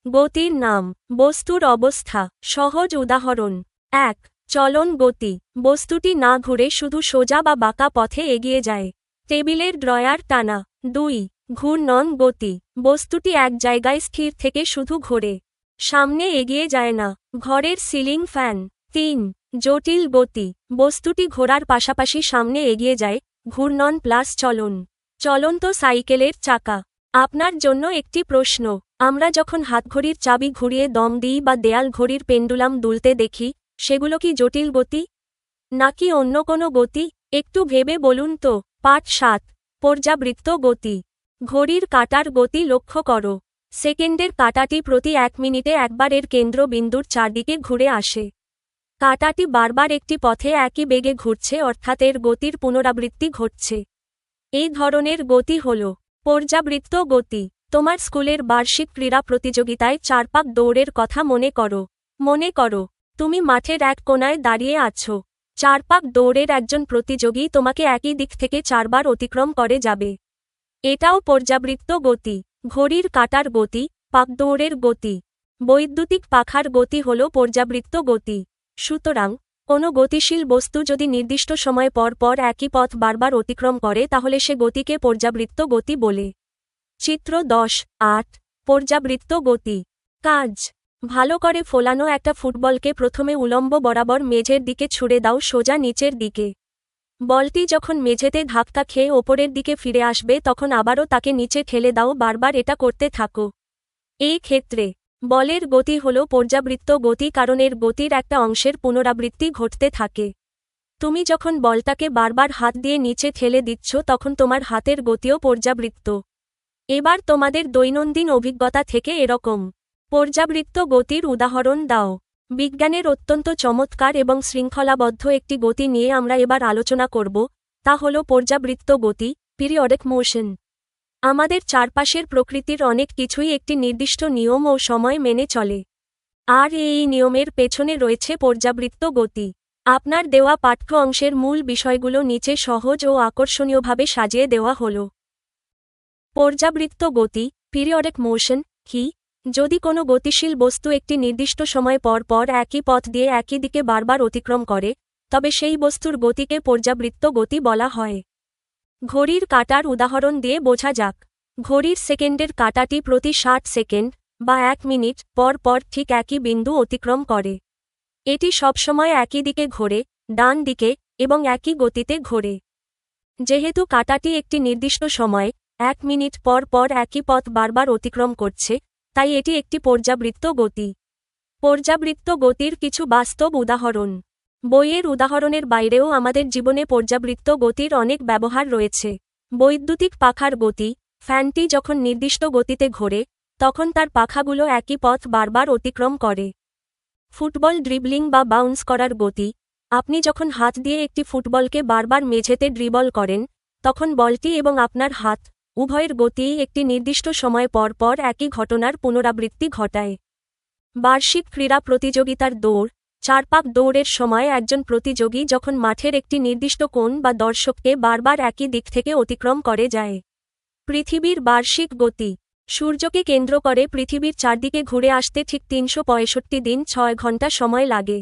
গতির নাম। বস্তুর অবস্থা। সহজ উদাহরণ। ১. চলন গতি। বস্তুটি না ঘুরে শুধু সোজা বা বাঁকা পথে এগিয়ে যায়। টেবিলের ড্রয়ার টানা। ২. ঘূর্ণন গতি। বস্তুটি এক জায়গায় স্থির থেকে শুধু ঘোরে, সামনে এগিয়ে যায় না। ঘরের সিলিং ফ্যান। ৩. জটিল গতি। বস্তুটি ঘোরার পাশাপাশি সামনে এগিয়ে যায়, ঘূর্ণন প্লাস চলন। চলন্ত সাইকেলের চাকা। আপনার জন্য একটি প্রশ্ন। আমরা যখন হাতঘড়ির চাবি ঘুরিয়ে দম দিই বা দেয়াল ঘড়ির পেন্ডুলাম দুলতে দেখি, সেগুলো কি জটিল গতি? নাকি অন্য কোনো গতি? একটু ভেবে বলুন তো। পাঠ ৭। পর্যাবৃত্ত গতি। ঘড়ির কাঁটার গতি লক্ষ্য করো। সেকেন্ডের কাঁটাটি প্রতি ১ মিনিটে একবার এর কেন্দ্রবিন্দুর চারদিকে ঘুরে আসে। কাঁটাটি বারবার একটি পথে একই বেগে ঘুরছে, অর্থাৎ এর গতির পুনরাবৃত্তি ঘটছে। এই ধরনের গতি হল পর্যাবৃত্ত গতি। তোমার স্কুলের বার্ষিক ক্রীড়া প্রতিযোগিতায় ৪ পাক দৌড়ের কথা মনে করো। মনে করো, তুমি মাঠের এক কোণায় দাঁড়িয়ে আছো। ৪ পাক দৌড়ের একজন প্রতিযোগী তোমাকে একই দিক থেকে ৪ বার অতিক্রম করে যাবে। এটাও পর্যাবৃত্ত গতি। ঘড়ির কাঁটার গতি, পাকদৌড়ের গতি, বৈদ্যুতিক পাখার গতি হল পর্যাবৃত্ত গতি। সুতরাং, কোনো গতিশীল বস্তু যদি নির্দিষ্ট সময় পর পর একই পথ বারবার অতিক্রম করে, তাহলে সে গতিকে পর্যাবৃত্ত গতি বলে। চিত্র ১০.৮ পর্যাবৃত্ত গতি। কাজ। ভালো করে ফোলানো একটা ফুটবলকে প্রথমে উলম্ব বরাবর মেঝের দিকে ছুড়ে দাও, সোজা নিচের দিকে। বলটি যখন মেঝেতে ধাক্কা খেয়ে ওপরের দিকে ফিরে আসবে, তখন আবারও তাকে নিচে ঠেলে দাও, বারবার এটা করতে থাকো। এই ক্ষেত্রে বলের গতি হল পর্যাবৃত্ত গতি, কারণ এর গতির একটা অংশের পুনরাবৃত্তি ঘটতে থাকে। তুমি যখন বলটাকে বারবার হাত দিয়ে নিচে ঠেলে দিচ্ছ, তখন তোমার হাতের গতিও পর্যাবৃত্ত। এবার তোমাদের দৈনন্দিন অভিজ্ঞতা থেকে এরকম পর্যাবৃত্ত গতির উদাহরণ দাও। বিজ্ঞানের অত্যন্ত চমৎকার এবং শৃঙ্খলাবদ্ধ একটি গতি নিয়ে আমরা এবার আলোচনা করব, তা হল পর্যাবৃত্ত গতি, পিরিয়ডিক মোশন। আমাদের চারপাশের প্রকৃতির অনেক কিছুই একটি নির্দিষ্ট নিয়ম ও সময় মেনে চলে, আর এই নিয়মের পেছনে রয়েছে পর্যাবৃত্ত গতি। আপনার দেওয়া পাঠ্য অংশের মূল বিষয়গুলো নিচে সহজ ও আকর্ষণীয়ভাবে সাজিয়ে দেওয়া হল। পর্যাবৃত্ত গতি, পিরিয়ডিক মোশন কি? যদি কোনো গতিশীল বস্তু একটি নির্দিষ্ট সময় পর পর একই পথ দিয়ে একই দিকে বারবার অতিক্রম করে, তবে সেই বস্তুর গতিকে পর্যাবৃত্ত গতি বলা হয়। ঘড়ির কাঁটার উদাহরণ দিয়ে বোঝা যাক। ঘড়ির সেকেন্ডের কাঁটাটি প্রতি ৬০ সেকেন্ড বা ১ মিনিট পর পর ঠিক একই বিন্দু অতিক্রম করে। এটি সবসময় একই দিকে ঘোরে, ডান দিকে, এবং একই গতিতে ঘোরে। যেহেতু কাঁটাটি একটি নির্দিষ্ট সময় ১ মিনিট পর পর একই পথ বারবার অতিক্রম করছে, তাই এটি একটি পর্যাবৃত্ত গতি। পর্যাবৃত্ত গতির কিছু বাস্তব উদাহরণ। বইয়ের উদাহরণের বাইরেও আমাদের জীবনে পর্যাবৃত্ত গতির অনেক ব্যবহার রয়েছে। বৈদ্যুতিক পাখার গতি। ফ্যানটি যখন নির্দিষ্ট গতিতে ঘোরে, তখন তার পাখাগুলো একই পথ বারবার অতিক্রম করে। ফুটবল ড্রিবলিং বা বাউন্স করার গতি। আপনি যখন হাত দিয়ে একটি ফুটবলকে বারবার মেঝেতে ড্রিবল করেন, তখন বলটি এবং আপনার হাত উভয়ের গতিই একটি নির্দিষ্ট সময় পর পর একই ঘটনার পুনরাবৃত্তি ঘটায়। বার্ষিক ক্রীড়া প্রতিযোগিতার দৌড়, 4 পাক দৌড়ের সময় একজন প্রতিযোগী যখন মাঠের একটি নির্দিষ্ট কোণ বা দর্শককে বারবার একই দিক থেকে অতিক্রম করে যায়। পৃথিবীর বার্ষিক গতি। সূর্যকে কেন্দ্র করে পৃথিবীর চারদিকে ঘুরে আসতে ঠিক 365 দিন 6 ঘন্টা সময় লাগে।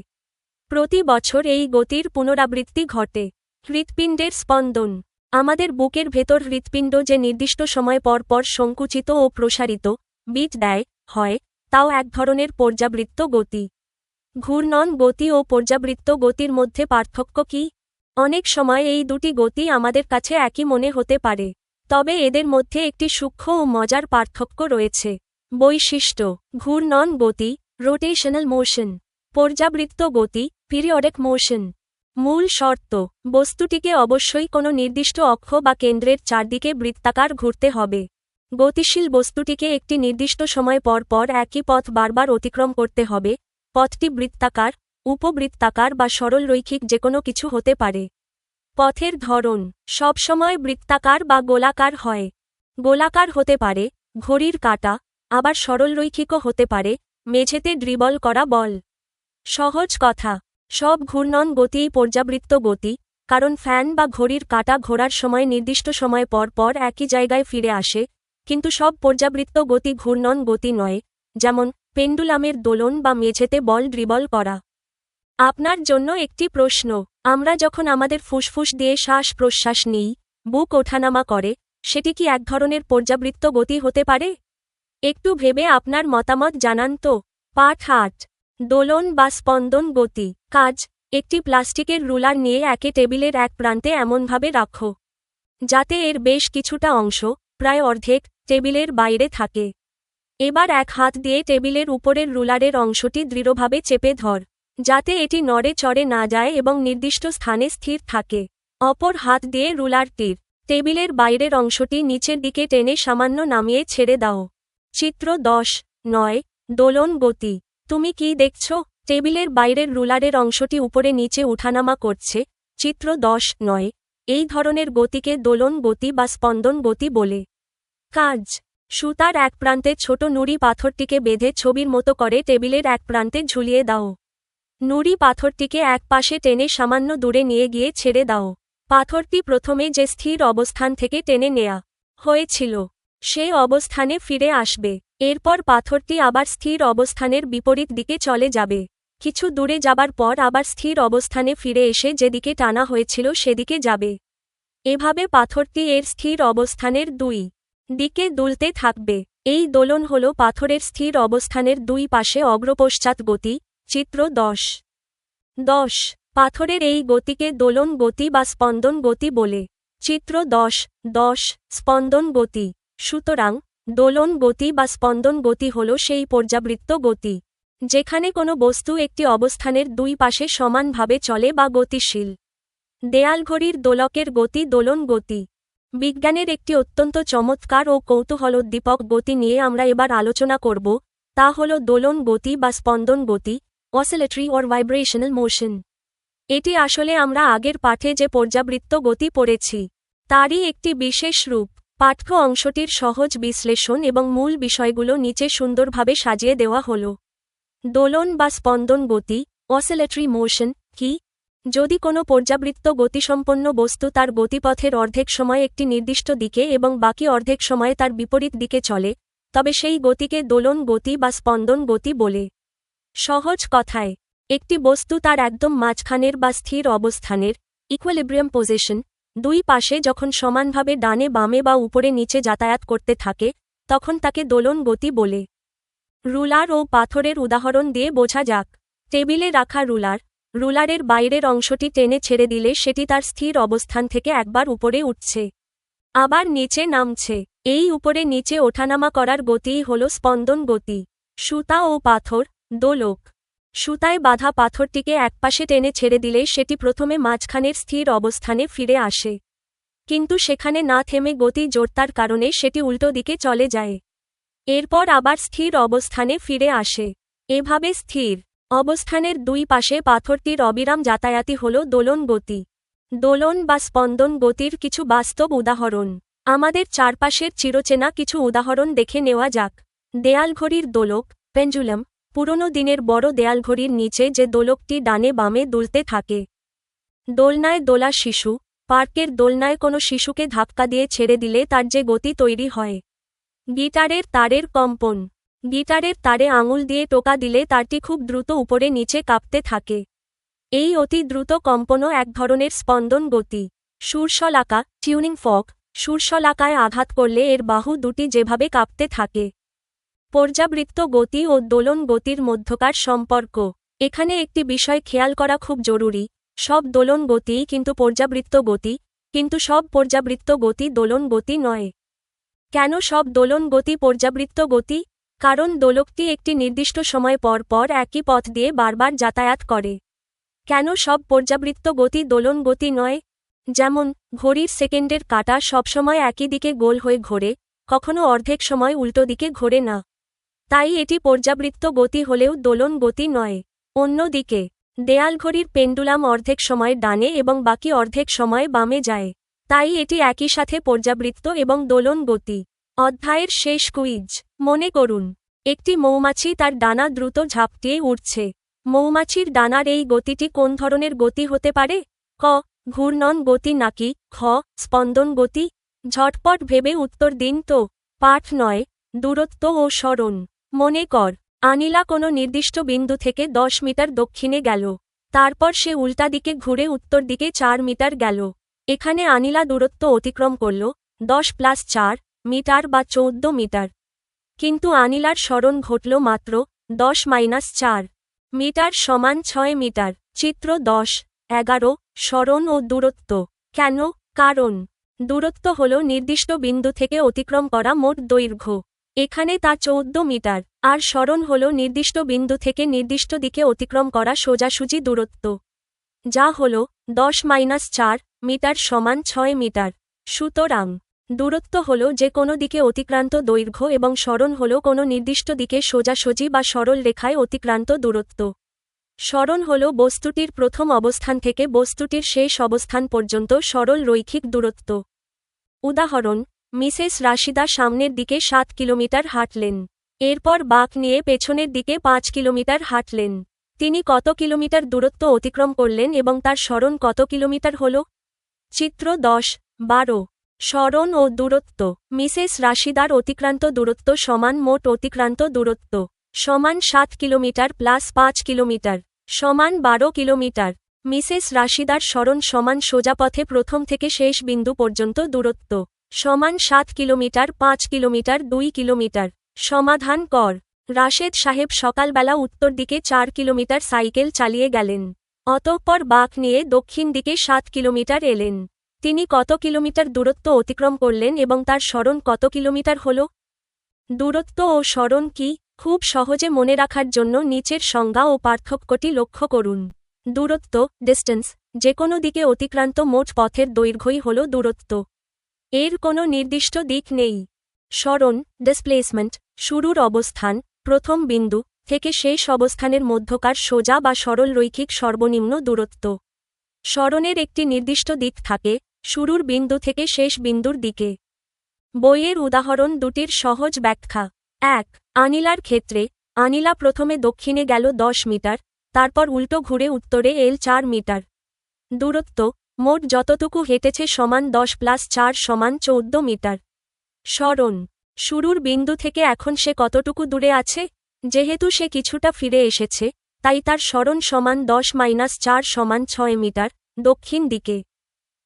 প্রতি বছর এই গতির পুনরাবৃত্তি ঘটে। হৃৎপিণ্ডের স্পন্দন। আমাদের বুকের ভেতর হৃৎপিণ্ড যে নির্দিষ্ট সময় পর পর সংকুচিত ও প্রসারিত বিট দেয় হয়, তাও এক ধরনের পর্যাবৃত্ত গতি। ঘূর্ণন গতি ও পর্যাবৃত্ত গতির মধ্যে পার্থক্য কি? অনেক সময় এই দুটি গতি আমাদের কাছে একই মনে হতে পারে, তবে এদের মধ্যে একটি সূক্ষ্ম ও মজার পার্থক্য রয়েছে। বৈশিষ্ট্য: ঘূর্ণন গতি, রোটেশনাল মোশন; পর্যাবৃত্ত গতি, পিরিয়ডিক মোশন। মূল শর্ত: বস্তুটিকে অবশ্যই কোনো নির্দিষ্ট অক্ষ বা কেন্দ্রের চারদিকে বৃত্তাকার ঘুরতে হবে। গতিশীল বস্তুটিকে একটি নির্দিষ্ট সময় পর পর একই পথ বারবার অতিক্রম করতে হবে। পথটি বৃত্তাকার, উপবৃত্তাকার বা সরলরৈখিক যেকোনো কিছু হতে পারে। পথের ধরন সবসময় বৃত্তাকার বা গোলাকার হয়। গোলাকার হতে পারে ঘড়ির কাঁটা, আবার সরলরৈখিকও হতে পারে মেঝেতে ড্রিবল করা বল। সহজ কথা: সব ঘূর্ণন গতিই পর্যাবৃত্ত গতি, কারণ ফ্যান বা ঘড়ির কাঁটা ঘোরার সময় নির্দিষ্ট সময় পর পর একই জায়গায় ফিরে আসে, কিন্তু সব পর্যাবৃত্ত গতি ঘূর্ণন গতি নয়, যেমন পেন্ডুলামের দোলন বা মেঝেতে বল ড্রিবল করা। আপনার জন্য একটি প্রশ্ন: আমরা যখন আমাদের ফুসফুস দিয়ে শ্বাস প্রশ্বাস নিই, বুক ওঠানামা করে, সেটি কি এক ধরনের পর্যাবৃত্ত গতি হতে পারে? একটু ভেবে আপনার মতামত জানান তো। পাঠ 8: দোলন বা স্পন্দন গতি। কাজ: একটি প্লাস্টিকের রুলার নিয়ে একে টেবিলের এক প্রান্তে এমনভাবে রাখো যাতে এর বেশ কিছুটা অংশ, প্রায় অর্ধেক, টেবিলের বাইরে থাকে। এবার এক হাত দিয়ে টেবিলের উপরের রুলারের অংশটি দৃঢ়ভাবে চেপে ধর, যাতে এটি নড়ে চড়ে না যায় এবং নির্দিষ্ট স্থানে স্থির থাকে। অপর হাত দিয়ে রুলারটির টেবিলের বাইরের অংশটি নিচের দিকে টেনে সামান্য নামিয়ে ছেড়ে দাও। চিত্র 10(9) দোলন গতি। তুমি কি দেখছ? টেবিলের বাইরের রুলারের অংশটি উপরে নিচে উঠানামা করছে। চিত্র 10(9) এই ধরনের গতিকে দোলন গতি বা স্পন্দন গতি বলে। কাজ: সুতার এক প্রান্তে ছোট নুড়ি পাথরটিকে বেঁধে ছবির মতো করে টেবিলের এক প্রান্তে ঝুলিয়ে দাও। নুড়ি পাথরটিকে এক পাশে টেনে সামান্য দূরে নিয়ে গিয়ে ছেড়ে দাও। পাথরটি প্রথমে যে স্থির অবস্থান থেকে টেনে নেয়া হয়েছিল, সেই অবস্থানে ফিরে আসবে। এরপর পাথরটি আবার স্থির অবস্থানের বিপরীত দিকে চলে যাবে। কিছু দূরে যাবার পর আবার স্থির অবস্থানে ফিরে এসে যেদিকে টানা হয়েছিল সেদিকে যাবে। এভাবে পাথরটি এর স্থির অবস্থানের দুই দিকে দুলতে থাকবে। এই দোলন হল পাথরের স্থির অবস্থানের দুই পাশে অগ্রপশ্চাৎ গতি। চিত্র 10(10) পাথরের এই গতিকে দোলন গতি বা স্পন্দন গতি বলে। চিত্র 10(10) স্পন্দন গতি। সুতরাং দোলন গতি বা স্পন্দন গতি হল সেই পর্যাবৃত্ত গতি, যেখানে কোনো বস্তু একটি অবস্থানের দুই পাশে সমানভাবে চলে বা গতিশীল। দেয়ালঘড়ির দোলকের গতি দোলন গতি। বিজ্ঞানের একটি অত্যন্ত চমৎকার ও কৌতূহলোদ্দীপক গতি নিয়ে আমরা এবার আলোচনা করব, তা হল দোলন গতি বা স্পন্দন গতি, অসিলেটরি অর ভাইব্রেশনাল মোশন। এটি আসলে আমরা আগের পাঠে যে পর্যাবৃত্ত গতি পড়েছি তারই একটি বিশেষ রূপ। পাঠ্য অংশটির সহজ বিশ্লেষণ এবং মূল বিষয়গুলো নিচে সুন্দরভাবে সাজিয়ে দেওয়া হল। দোলন বা স্পন্দন গতি, অসিলেটরি মোশন কি? যদি কোনো পর্যাবৃত্ত গতিসম্পন্ন বস্তু তার গতিপথের অর্ধেক সময় একটি নির্দিষ্ট দিকে এবং বাকি অর্ধেক সময়ে তার বিপরীত দিকে চলে, তবে সেই গতিকে দোলন গতি বা স্পন্দন গতি বলে। সহজ কথায়, একটি বস্তু তার একদম মাঝখানের বা স্থির অবস্থানের ইকুইলিব্রিয়াম পজিশন দুই পাশে যখন সমানভাবে ডানে বামে বা উপরে নিচে যাতায়াত করতে থাকে, তখন তাকে দোলন গতি বলে। রুলার ও পাথরের উদাহরণ দিয়ে বোঝা যাক। টেবিলে রাখা রুলারের বাইরের অংশটি টেনে ছেড়ে দিলে সেটি তার স্থির অবস্থান থেকে একবার উপরে উঠছে, আবার নিচে নামছে। এই উপরে নিচে ওঠানামা করার গতিই হল স্পন্দন গতি। সুতা ও পাথর দোলক। সুতায় বাঁধা পাথরটিকে একপাশে টেনে ছেড়ে দিলে সেটি প্রথমে মাঝখানের স্থির অবস্থানে ফিরে আসে, কিন্তু সেখানে না থেমে গতি জড়তার কারণে সেটি উল্টো দিকে চলে যায়। এরপর আবার স্থির অবস্থানে ফিরে আসে। এভাবে স্থির অবস্থানের দুই পাশে পাথরটির অবিরাম যাতায়াতই হল দোলন গতি। দোলন বা স্পন্দন গতির কিছু বাস্তব উদাহরণ। আমাদের চারপাশের চিরচেনা কিছু উদাহরণ দেখে নেওয়া যাক। দেয়ালঘড়ির দোলক, পেন্ডুলাম, পুরনো দিনের বড় দেয়ালঘড়ির নিচে যে দোলকটি ডানে বামে দুলতে থাকে। দোলনায় দোলা শিশু, পার্কের দোলনায় কোনো শিশুকে ধাক্কা দিয়ে ছেড়ে দিলে তার যে গতি তৈরি হয়। গিটারের তারের কম্পন, গিটারের তারে আঙুল দিয়ে টোকা দিলে তারটি খুব দ্রুত উপরে নিচে কাঁপতে থাকে। এই অতি দ্রুত কম্পনও এক ধরনের স্পন্দন গতি। সুরশলাকা, টিউনিং ফর্ক, সুরশলাকায় আঘাত করলে এর বাহু দুটি যেভাবে কাঁপতে থাকে। পর্যাবৃত্ত গতি ও দোলন গতির মধ্যকার সম্পর্ক। এখানে একটি বিষয় খেয়াল করা খুব জরুরি, সব দোলন গতিই কিন্তু পর্যাবৃত্ত গতি, কিন্তু সব পর্যাবৃত্ত গতি দোলন গতি নয়। কেন সব দোলন গতি পর্যাবৃত্ত গতি? কারণ দোলকটি একটি নির্দিষ্ট সময় পর পর একই পথ দিয়ে বারবার যাতায়াত করে। কেন সব পর্যাবৃত্ত গতি দোলন গতি নয়? যেমন, ঘড়ির সেকেন্ডের কাঁটা সবসময় একই দিকে গোল হয়ে ঘোরে, কখনো অর্ধেক সময় উল্টো দিকে ঘোরে না। তাই এটি পর্যাবৃত্ত গতি হলেও দোলন গতি নয়। অন্যদিকে, দেয়ালঘড়ির পেন্ডুলাম অর্ধেক সময় ডানে এবং বাকি অর্ধেক সময় বামে যায়। তাই এটি একই সাথে পর্যাবৃত্ত এবং দোলন গতি। অধ্যায়ের শেষ কুইজ। মনে করুন, একটি মৌমাছি তার ডানা দ্রুত ঝাপটিয়ে উঠছে। মৌমাছির ডানার এই গতিটি কোন ধরনের গতি হতে পারে? ক. ঘূর্ণন গতি নাকি খ. স্পন্দন গতি? ঝটপট ভেবে উত্তর দিন তো। পাঠ ৯, দূরত্ব ও সরণ। মনে কর, আনিলা কোনো নির্দিষ্ট বিন্দু থেকে 10 মিটার দক্ষিণে গেল। তারপর সে উল্টা দিকে ঘুরে উত্তর দিকে 4 মিটার গেল। এখানে আনিলা দূরত্ব অতিক্রম করল 10 + 4 মিটার বা 14 মিটার। কিন্তু আনিলার সরণ ঘটল মাত্র 10 - 4 মিটার সমান 6 মিটার। চিত্র 10-11 সরণ ও দূরত্ব। কেন? কারণ দূরত্ব হল নির্দিষ্ট বিন্দু থেকে অতিক্রম করা মোট দৈর্ঘ্য। এখানে তা 14 মিটার, আর সরণ হল নির্দিষ্ট বিন্দু থেকে নির্দিষ্ট দিকে অতিক্রম করা সোজাসুজি দূরত্ব, যা হল 10 - 4 মিটার সমান 6 মিটার। সুতরাং দূরত্ব হল যে কোনো দিকে অতিক্রান্ত দৈর্ঘ্য এবং সরণ হল কোনো নির্দিষ্ট দিকে সোজাসুজি বা সরল রেখায় অতিক্রান্ত দূরত্ব। সরণ হল বস্তুটির প্রথম অবস্থান থেকে বস্তুটির শেষ অবস্থান পর্যন্ত সরল রৈখিক দূরত্ব। উদাহরণ, মিসেস রাশিদা সামনের দিকে 7 কিলোমিটার হাঁটলেন। এরপর বাঁক নিয়ে পেছনের দিকে 5 কিলোমিটার হাঁটলেন। তিনি কত কিলোমিটার দূরত্ব অতিক্রম করলেন এবং তার সরণ কত কিলোমিটার হল? চিত্র 10-12 সরণ ও দূরত্ব। মিসেস রাশিদার অতিক্রান্ত দূরত্ব সমান মোট অতিক্রান্ত দূরত্ব সমান 7 কিলোমিটার প্লাস 5 কিলোমিটার সমান 12 কিলোমিটার। মিসেস রাশিদার সরণ সমান সোজা পথে প্রথম থেকে শেষ বিন্দু পর্যন্ত দূরত্ব সমান 7 কিলোমিটার 5 কিলোমিটার 2 কিলোমিটার। সমাধান কর। রাশেদ সাহেব সকালবেলা উত্তর দিকে 4 কিলোমিটার সাইকেল চালিয়ে গেলেন। অতঃপর বাঁক নিয়ে দক্ষিণ দিকে 7 কিলোমিটার এলেন। তিনি কত কিলোমিটার দূরত্ব অতিক্রম করলেন এবং তার সরণ কত কিলোমিটার হল? দূরত্ব ও সরণ কি? খুব সহজে মনে রাখার জন্য নিচের সংজ্ঞা ও পার্থক্যটি লক্ষ্য করুন। দূরত্ব, ডিস্টেন্স, যে কোনো দিকে অতিক্রান্ত মোট পথের দৈর্ঘ্যই হল দূরত্ব। এর কোনো নির্দিষ্ট দিক নেই। সরণ, ডিসপ্লেসমেন্ট, শুরুর অবস্থান, প্রথম বিন্দু থেকে শেষ অবস্থানের মধ্যকার সোজা বা সরল রৈখিক সর্বনিম্ন দূরত্ব। সরণের একটি নির্দিষ্ট দিক থাকে, শুরুর বিন্দু থেকে শেষ বিন্দুর দিকে। বইয়ের উদাহরণ দুটির সহজ ব্যাখ্যা। 1. আনিলার ক্ষেত্রে, আনিলা প্রথমে দক্ষিণে গেল 10 মিটার, তারপর উল্টো ঘুরে উত্তরে এল 4 মিটার। দূরত্ব, মোট যতটুকু হেঁটেছে সমান 10 + 4 সমান 14 মিটার। সরণ, শুরুর বিন্দু থেকে এখন সে কতটুকু দূরে আছে? যেহেতু সে কিছুটা ফিরে এসেছে, তাই তার সরণ সমান 10 - 4 সমান 6 মিটার, দক্ষিণ দিকে।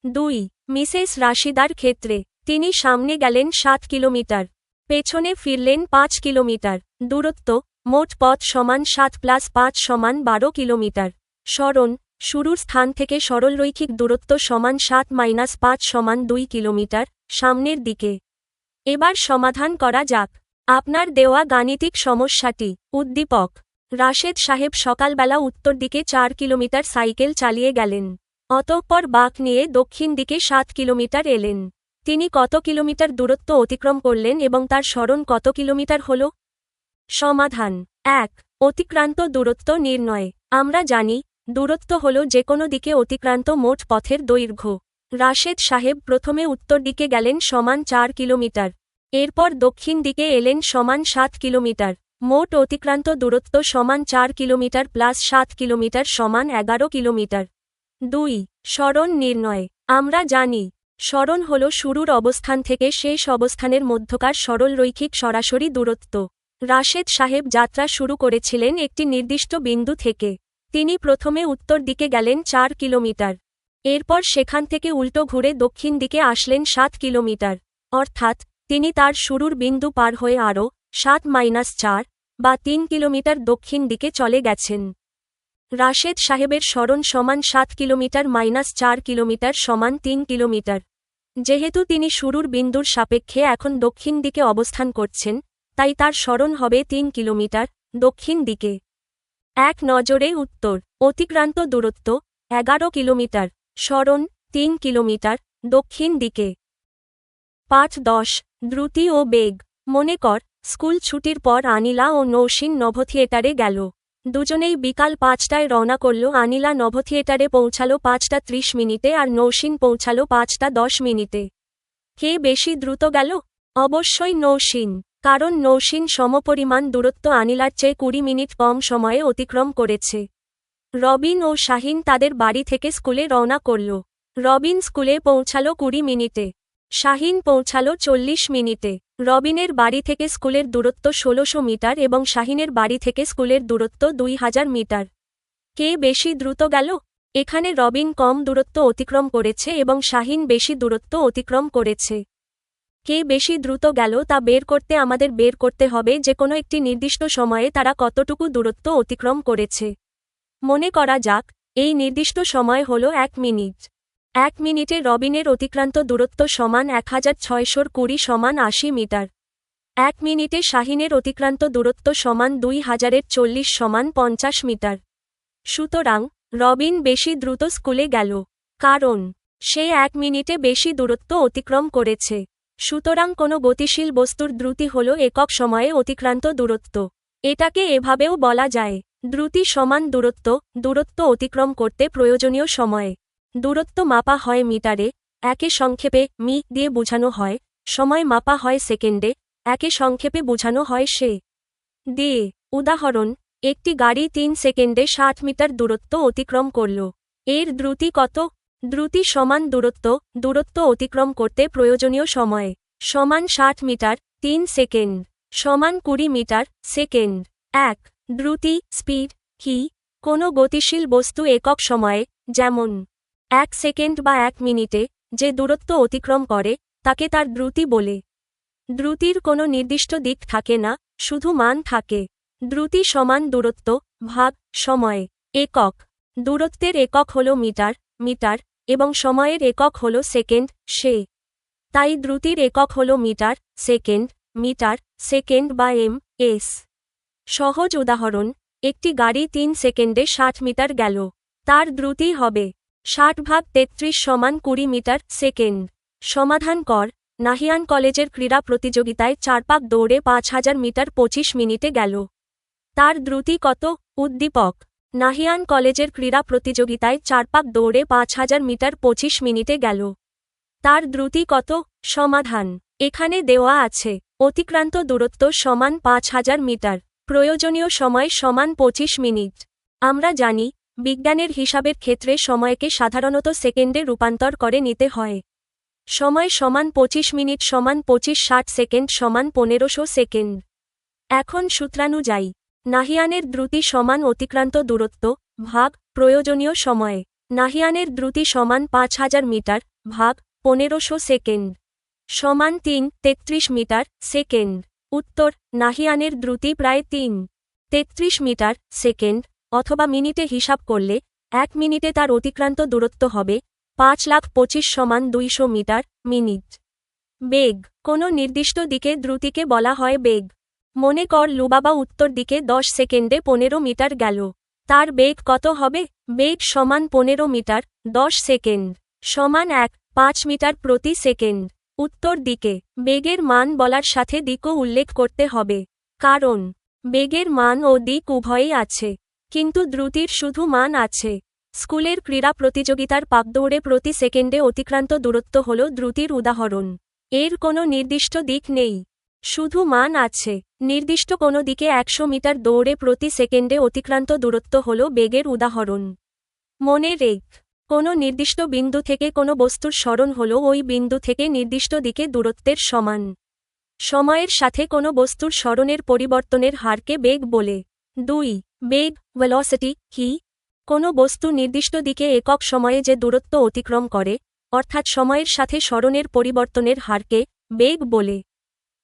2. মিসেস রাশিদার ক্ষেত্রে, তিনি সামনে গেলেন 7 কিলোমিটার, পেছনে ফিরলেন 5 কিলোমিটার। দূরত্ব, মোট পথ সমান 7 + 5 সমান 12 কিলোমিটার। সরণ, শুরুর স্থান থেকে সরলরৈখিক দূরত্ব সমান 7 - 5 সমান 2 কিলোমিটার, সামনের দিকে। এবার সমাধান করা যাক আপনার দেওয়া গাণিতিক সমস্যাটি। উদ্দীপক: রাশেদ সাহেব সকালবেলা উত্তর দিকে 4 কিলোমিটার সাইকেল চালিয়ে গেলেন। অতঃপর বাঁক নিয়ে দক্ষিণ দিকে 7 কিলোমিটার এলেন। তিনি কত কিলোমিটার দূরত্ব অতিক্রম করলেন এবং তার সরণ কত কিলোমিটার হল? সমাধান: 1. অতিক্রান্ত দূরত্ব নির্ণয়। আমরা জানি দূরত্ব হল যে কোনো দিকে অতিক্রান্ত মোট পথের দৈর্ঘ্য। রাশেদ সাহেব প্রথমে উত্তর দিকে গেলেন সমান 4 কিলোমিটার, এরপর দক্ষিণ দিকে এলেন সমান 7 কিলোমিটার। মোট অতিক্রান্ত দূরত্ব সমান 4 কিলোমিটার প্লাস 7 কিলোমিটার সমান 11 কিলোমিটার। 2. সরণ নির্ণয়। আমরা জানি সরণ হল শুরুর অবস্থান থেকে শেষ অবস্থানের মধ্যকার সরলরৈখিক সরাসরি দূরত্ব। রাশেদ সাহেব যাত্রা শুরু করেছিলেন একটি নির্দিষ্ট বিন্দু থেকে। তিনি প্রথমে উত্তর দিকে গেলেন 4 কিলোমিটার, এরপর সেখান থেকে উল্টো ঘুরে দক্ষিণ দিকে আসলেন 7 কিলোমিটার, অর্থাৎ তিনি তার শুরুর বিন্দু পার হয়ে আরও 7-4 বা 3 কিলোমিটার দক্ষিণ দিকে চলে গেছেন। রাশেদ সাহেবের সরণ সমান 7 কিলোমিটার - 4 কিলোমিটার সমান 3 কিলোমিটার। যেহেতু তিনি শুরুর বিন্দুর সাপেক্ষে এখন দক্ষিণ দিকে অবস্থান করছেন, তাই তার সরণ হবে 3 কিলোমিটার দক্ষিণ দিকে। এক নজরে উত্তর অতিক্রান্ত দূরত্ব 11 কিলোমিটার, সরণ 3 কিলোমিটার দক্ষিণ দিকে। পাঠ 10 দ্রুতি ও বেগ। মনে কর স্কুল ছুটির পর আনিলা ও নৌসিন নভোথিয়েটারে গেল। দুজনেই বিকাল 5টায় রওনা করল। আনিলা নভোথিয়েটারে পৌঁছালো 5টা 30 মিনিটে আর নৌসিন পৌঁছালো 5টা 10 মিনিটে। কে বেশি দ্রুত গেল? অবশ্যই নৌসিন, কারণ নৌসিন সমপরিমাণ দূরত্ব আনিলার চেয়ে 20 মিনিট কম সময়ে অতিক্রম করেছে। রবিন ও শাহিন তাদের বাড়ি থেকে স্কুলে রওনা করল। রবিন স্কুলে পৌঁছালো 20 মিনিটে, শাহিন পৌঁছালো 40 মিনিটে। রবিনের বাড়ি থেকে স্কুলের দূরত্ব 1600 মিটার এবং শাহিনের বাড়ি থেকে স্কুলের দূরত্ব 2000 মিটার। কে বেশি দ্রুত গেল? এখানে রবিন কম দূরত্ব অতিক্রম করেছে এবং শাহিন বেশি দূরত্ব অতিক্রম করেছে। কে বেশি দ্রুত গেল তা বের করতে আমাদের বের করতে হবে যে কোনো একটি নির্দিষ্ট সময়ে তারা কতটুকু দূরত্ব অতিক্রম করেছে। মনে করা যাক এই নির্দিষ্ট সময় হল 1 মিনিট। 1 মিনিটে রবিনের অতিক্রান্ত দূরত্ব সমান 1620 সমান 80 মিটার। 1 মিনিটে শাহিনের অতিক্রান্ত দূরত্ব সমান 2040 সমান 50 মিটার। সুতরাং রবিন বেশি দ্রুত স্কুলে গেল, কারণ সে 1 মিনিটে বেশি দূরত্ব অতিক্রম করেছে। সুতরাং কোনো গতিশীল বস্তুর দ্রুতি হল একক সময়ে অতিক্রান্ত দূরত্ব। এটাকে এভাবেও বলা যায় দ্রুতি সমান দূরত্ব, দূরত্ব অতিক্রম করতে প্রয়োজনীয় সময়। দূরত্ব মাপা হয় মিটারে, একে সংক্ষেপে মি দিয়ে বোঝানো হয়। সময় মাপা হয় সেকেন্ডে, একে সংক্ষেপে বোঝানো হয় সে দিয়ে। উদাহরণ, একটি গাড়ি 3 সেকেন্ডে 60 মিটার দূরত্ব অতিক্রম করল। এর দ্রুতি কত? দ্রুতি সমান দূরত্ব, দূরত্ব অতিক্রম করতে প্রয়োজনীয় সময় সমান 60 মিটার 3 সেকেন্ড সমান 20 মিটার সেকেন্ড। 1. দ্রুতি স্পিড কি? কোনো গতিশীল বস্তু একক সময়ে, যেমন 1 সেকেন্ড বা 1 মিনিটে যে দূরত্ব অতিক্রম করে তাকে তার দ্রুতি বলে। দ্রুতির কোনো নির্দিষ্ট দিক থাকে না, শুধু মান থাকে। দ্রুতি সমান দূরত্ব ভাগ সময়। একক। দূরত্বের একক হল মিটার, মিটার, এবং সময়ের একক হল সেকেন্ড, সে। তাই দ্রুতির একক হল মিটার, সেকেন্ড, মিটার, সেকেন্ড বা এম.এস। সহজ উদাহরণ, একটি গাড়ি 3 সেকেন্ডে 60 মিটার গেল। তার দ্রুতি হবে 60 ভাগ 33 সমান 20 মিটার সেকেন্ড। সমাধান কর। নাহিয়ান কলেজের ক্রীড়া প্রতিযোগিতায় 4 পাক দৌড়ে 5000 মিটার 25 মিনিটে গেল। তার দ্রুতি কত? উদ্দীপক। নাহিয়ান কলেজের ক্রীড়া প্রতিযোগিতায় 4 পাক দৌড়ে 5000 মিটার 25 মিনিটে গেল। তার দ্রুতি কত? সমাধান। এখানে দেওয়া আছে অতিক্রান্ত দূরত্ব সমান 5000 মিটার, প্রয়োজনীয় সময় সমান 25 মিনিট। আমরা জানি বিজ্ঞানের হিসাবের ক্ষেত্রে সময়কে সাধারণত সেকেন্ডে রূপান্তর করে নিতে হয়। সময় সমান 25 মিনিট সমান 25 সেকেন্ড সমান 1500 সেকেন্ড। এখন সূত্রানুযায়ী নাহিয়ানের দ্রুতি সমান অতিক্রান্ত দূরত্ব ভাগ প্রয়োজনীয় সময়। নাহিয়ানের দ্রুতি সমান 5000 মিটার ভাগ 1500 সেকেন্ড সমান 333 মিটার সেকেন্ড। উত্তর, নাহিয়ানের দ্রুতি প্রায় 333 মিটার সেকেন্ড, অথবা মিনিটে হিসাব করলে 1 মিনিটে তার অতিক্রান্ত দূরত্ব হবে 5,25,000 সমান 200 মিটার মিনিট। বেগ। কোনো নির্দিষ্ট দিকে দ্রুতিকে বলা হয় বেগ। মনে কর লুবাবা উত্তর দিকে 10 সেকেন্ডে 15 মিটার গেল। তার বেগ কত হবে? বেগ সমান 15 মিটার 10 সেকেন্ড সমান 5 মিটার প্রতি সেকেন্ড। উত্তর দিকে বেগের মান বলার সাথে দিকও উল্লেখ করতে হবে, কারণ বেগের মান ও দিক উভয়ই আছে, কিন্তু দ্রুতির শুধু মান আছে। স্কুলের ক্রীড়া প্রতিযোগিতার পাকদৌড়ে প্রতি সেকেন্ডে অতিক্রান্ত দূরত্ব হল দ্রুতির উদাহরণ। এর কোনো নির্দিষ্ট দিক নেই, শুধু মান আছে। নির্দিষ্ট কোনো দিকে 100 মিটার দৌড়ে প্রতি সেকেন্ডে অতিক্রান্ত দূরত্ব হল বেগের উদাহরণ। মনে রেখ, কোনো নির্দিষ্ট বিন্দু থেকে কোনো বস্তুর সরণ হল ওই বিন্দু থেকে নির্দিষ্ট দিকে দূরত্বের সমান। সময়ের সাথে কোনো বস্তুর সরণের পরিবর্তনের হারকে বেগ বলে। 2. বেগ, ভেলোসিটি, কি? কোনো বস্তু নির্দিষ্ট দিকে একক সময়ে যে দূরত্ব অতিক্রম করে, অর্থাৎ সময়ের সাথে সরণের পরিবর্তনের হারকে বেগ বলে।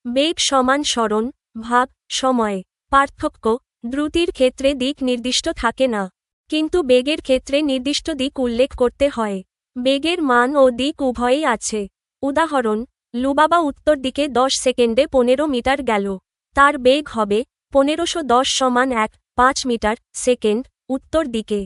বেগ সমান সরণ ভাগ সময়। পার্থক্য: দ্রুতির ক্ষেত্রে দিক নির্দিষ্ট থাকে না, কিন্তু বেগের ক্ষেত্রে নির্দিষ্ট দিক উল্লেখ করতে হয়। বেগের মান ও দিক উভয়ই আছে। উদাহরণ: লুবাবা উত্তর দিকে 10 সেকেন্ডে 15 মিটার গেল। তার বেগ হবে 1510 সমান 1.5 মিটার সেকেন্ড উত্তর দিকে।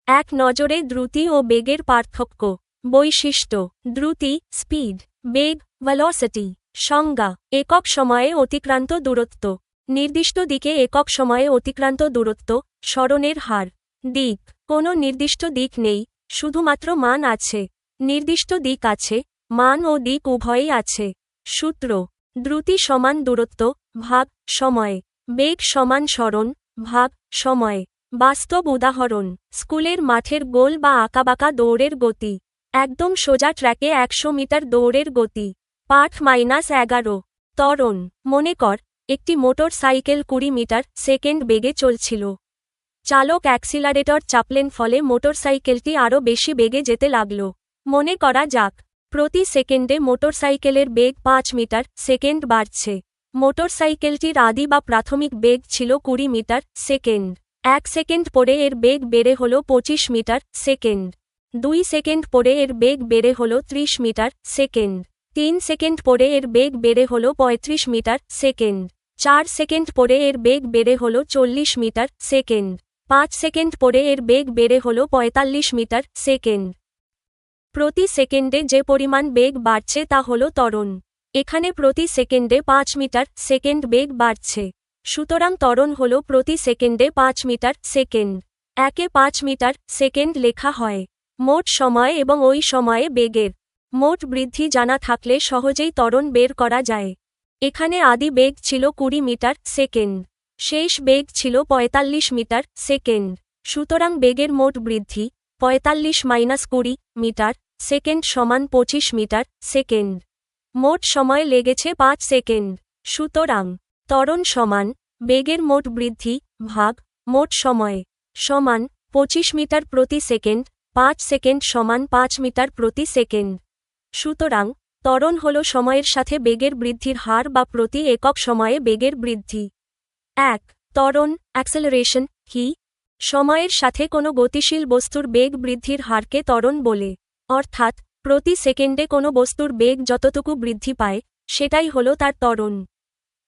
এক নজরে দ্রুতি ও বেগের পার্থক্য। বৈশিষ্ট্য: দ্রুতি স্পিড, বেগ ভেলোসিটি। সংজ্ঞা: একক সময়ে অতিক্রান্ত দূরত্ব। নির্দিষ্ট দিকে একক সময়ে অতিক্রান্ত দূরত্ব, সরণের হার। দিক: কোনো নির্দিষ্ট দিক নেই, শুধুমাত্র মান আছে। নির্দিষ্ট দিক আছে, মান ও দিক উভয়ই আছে। সূত্র: দ্রুতি সমান দূরত্ব ভাগ সময়, বেগ সমান সরণ ভাগ সময়। বাস্তব উদাহরণ: স্কুলের মাঠের গোল বা আঁকাবাঁকা দৌড়ের গতি। একদম সোজা ট্র্যাকে 100 মিটার দৌড়ের গতি। পাঠ -11। ত্বরণ: মনে কর, একটি মোটর সাইকেল 20 মিটার সেকেন্ড বেগে চলছিল। চালক অ্যাক্সিলারেটর চাপলেন, ফলে মোটরসাইকেলটি আরও বেশি বেগে যেতে লাগল। মনে করা যাক, প্রতি সেকেন্ডে মোটরসাইকেলের বেগ 5 মিটার সেকেন্ড বাড়ছে। মোটরসাইকেলটির আদি বা প্রাথমিক বেগ ছিল 20 মিটার সেকেন্ড। 1 সেকেন্ড পরে এর বেগ বেড়ে হল 25 মিটার সেকেন্ড। 2 সেকেন্ড পরে এর বেগ বেড়ে হল 30 মিটার সেকেন্ড। 3 সেকেন্ড পরে এর বেগ বেড়ে হল 35 মিটার সেকেন্ড। 4 সেকেন্ড পরে এর বেগ বেড়ে হল 40 মিটার সেকেন্ড। 5 সেকেন্ড পরে এর বেগ বেড়ে হল 45 মিটার সেকেন্ড। প্রতি সেকেন্ডে যে পরিমাণ বেগ বাড়ছে তা হল ত্বরণ। এখানে প্রতি সেকেন্ডে 5 মিটার সেকেন্ড বেগ বাড়ছে, সুতরাং ত্বরণ হল প্রতি সেকেন্ডে 5 মিটার সেকেন্ড। একে 5 মিটার সেকেন্ড লেখা হয়। মোট সময় এবং ওই সময়ে বেগের মোট বৃদ্ধি জানা থাকলে সহজেই ত্বরণ বের করা যায়। এখানে আদি বেগ ছিল 20 মিটার সেকেন্ড, শেষ বেগ ছিল 45 মিটার সেকেন্ড। সুতরাং বেগের মোট বৃদ্ধি 45 - 20 মিটার সেকেন্ড সমান 25 মিটার সেকেন্ড। মোট সময় লেগেছে 5 সেকেন্ড। সুতরাং ত্বরণ সমান বেগের মোট বৃদ্ধি ভাগ মোট সময় সমান 25 মিটার প্রতি সেকেন্ড। 5 সেকেন্ড সমান 5 মিটার প্রতি সেকেন্ড। সুতরাং ত্বরণ হল সময়ের সাথে বেগের বৃদ্ধির হার বা প্রতি একক সময়ে বেগের বৃদ্ধি। 1. ত্বরণ অ্যাক্সেলারেশন কি? সময়ের সাথে কোনো গতিশীল বস্তুর বেগ বৃদ্ধির হারকে ত্বরণ বলে। অর্থাৎ প্রতি সেকেন্ডে কোনো বস্তুর বেগ যতটুকু বৃদ্ধি পায়, সেটাই হল তার ত্বরণ।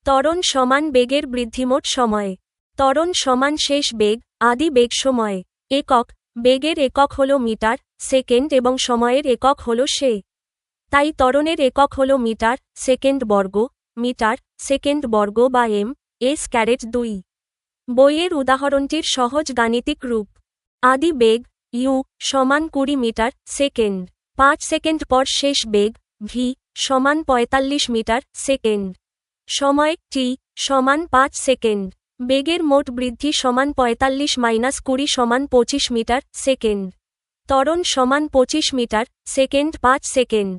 ত্বরণ সমান বেগের বৃদ্ধি মোট সময়ে। ত্বরণ সমান শেষ বেগ আদি বেগ সময়। একক: বেগের একক হল মিটার সেকেন্ড এবং সময়ের একক হল সে। তাই ত্বরণের একক হল মিটার সেকেন্ড বর্গ, মিটার সেকেন্ড বর্গ বা m²2। বইয়ের উদাহরণটির সহজ গাণিতিক রূপ: আদি বেগ u সমান 20 মিটার সেকেন্ড। 5 সেকেন্ড পর শেষ বেগ v সমান 45 মিটার সেকেন্ড। সময় t সমান 5 সেকেন্ড। বেগের মোট বৃদ্ধি সমান 45 - 20 সমান 25 মিটার সেকেন্ড। ত্বরণ সমান 25 মিটার সেকেন্ড 5 সেকেন্ড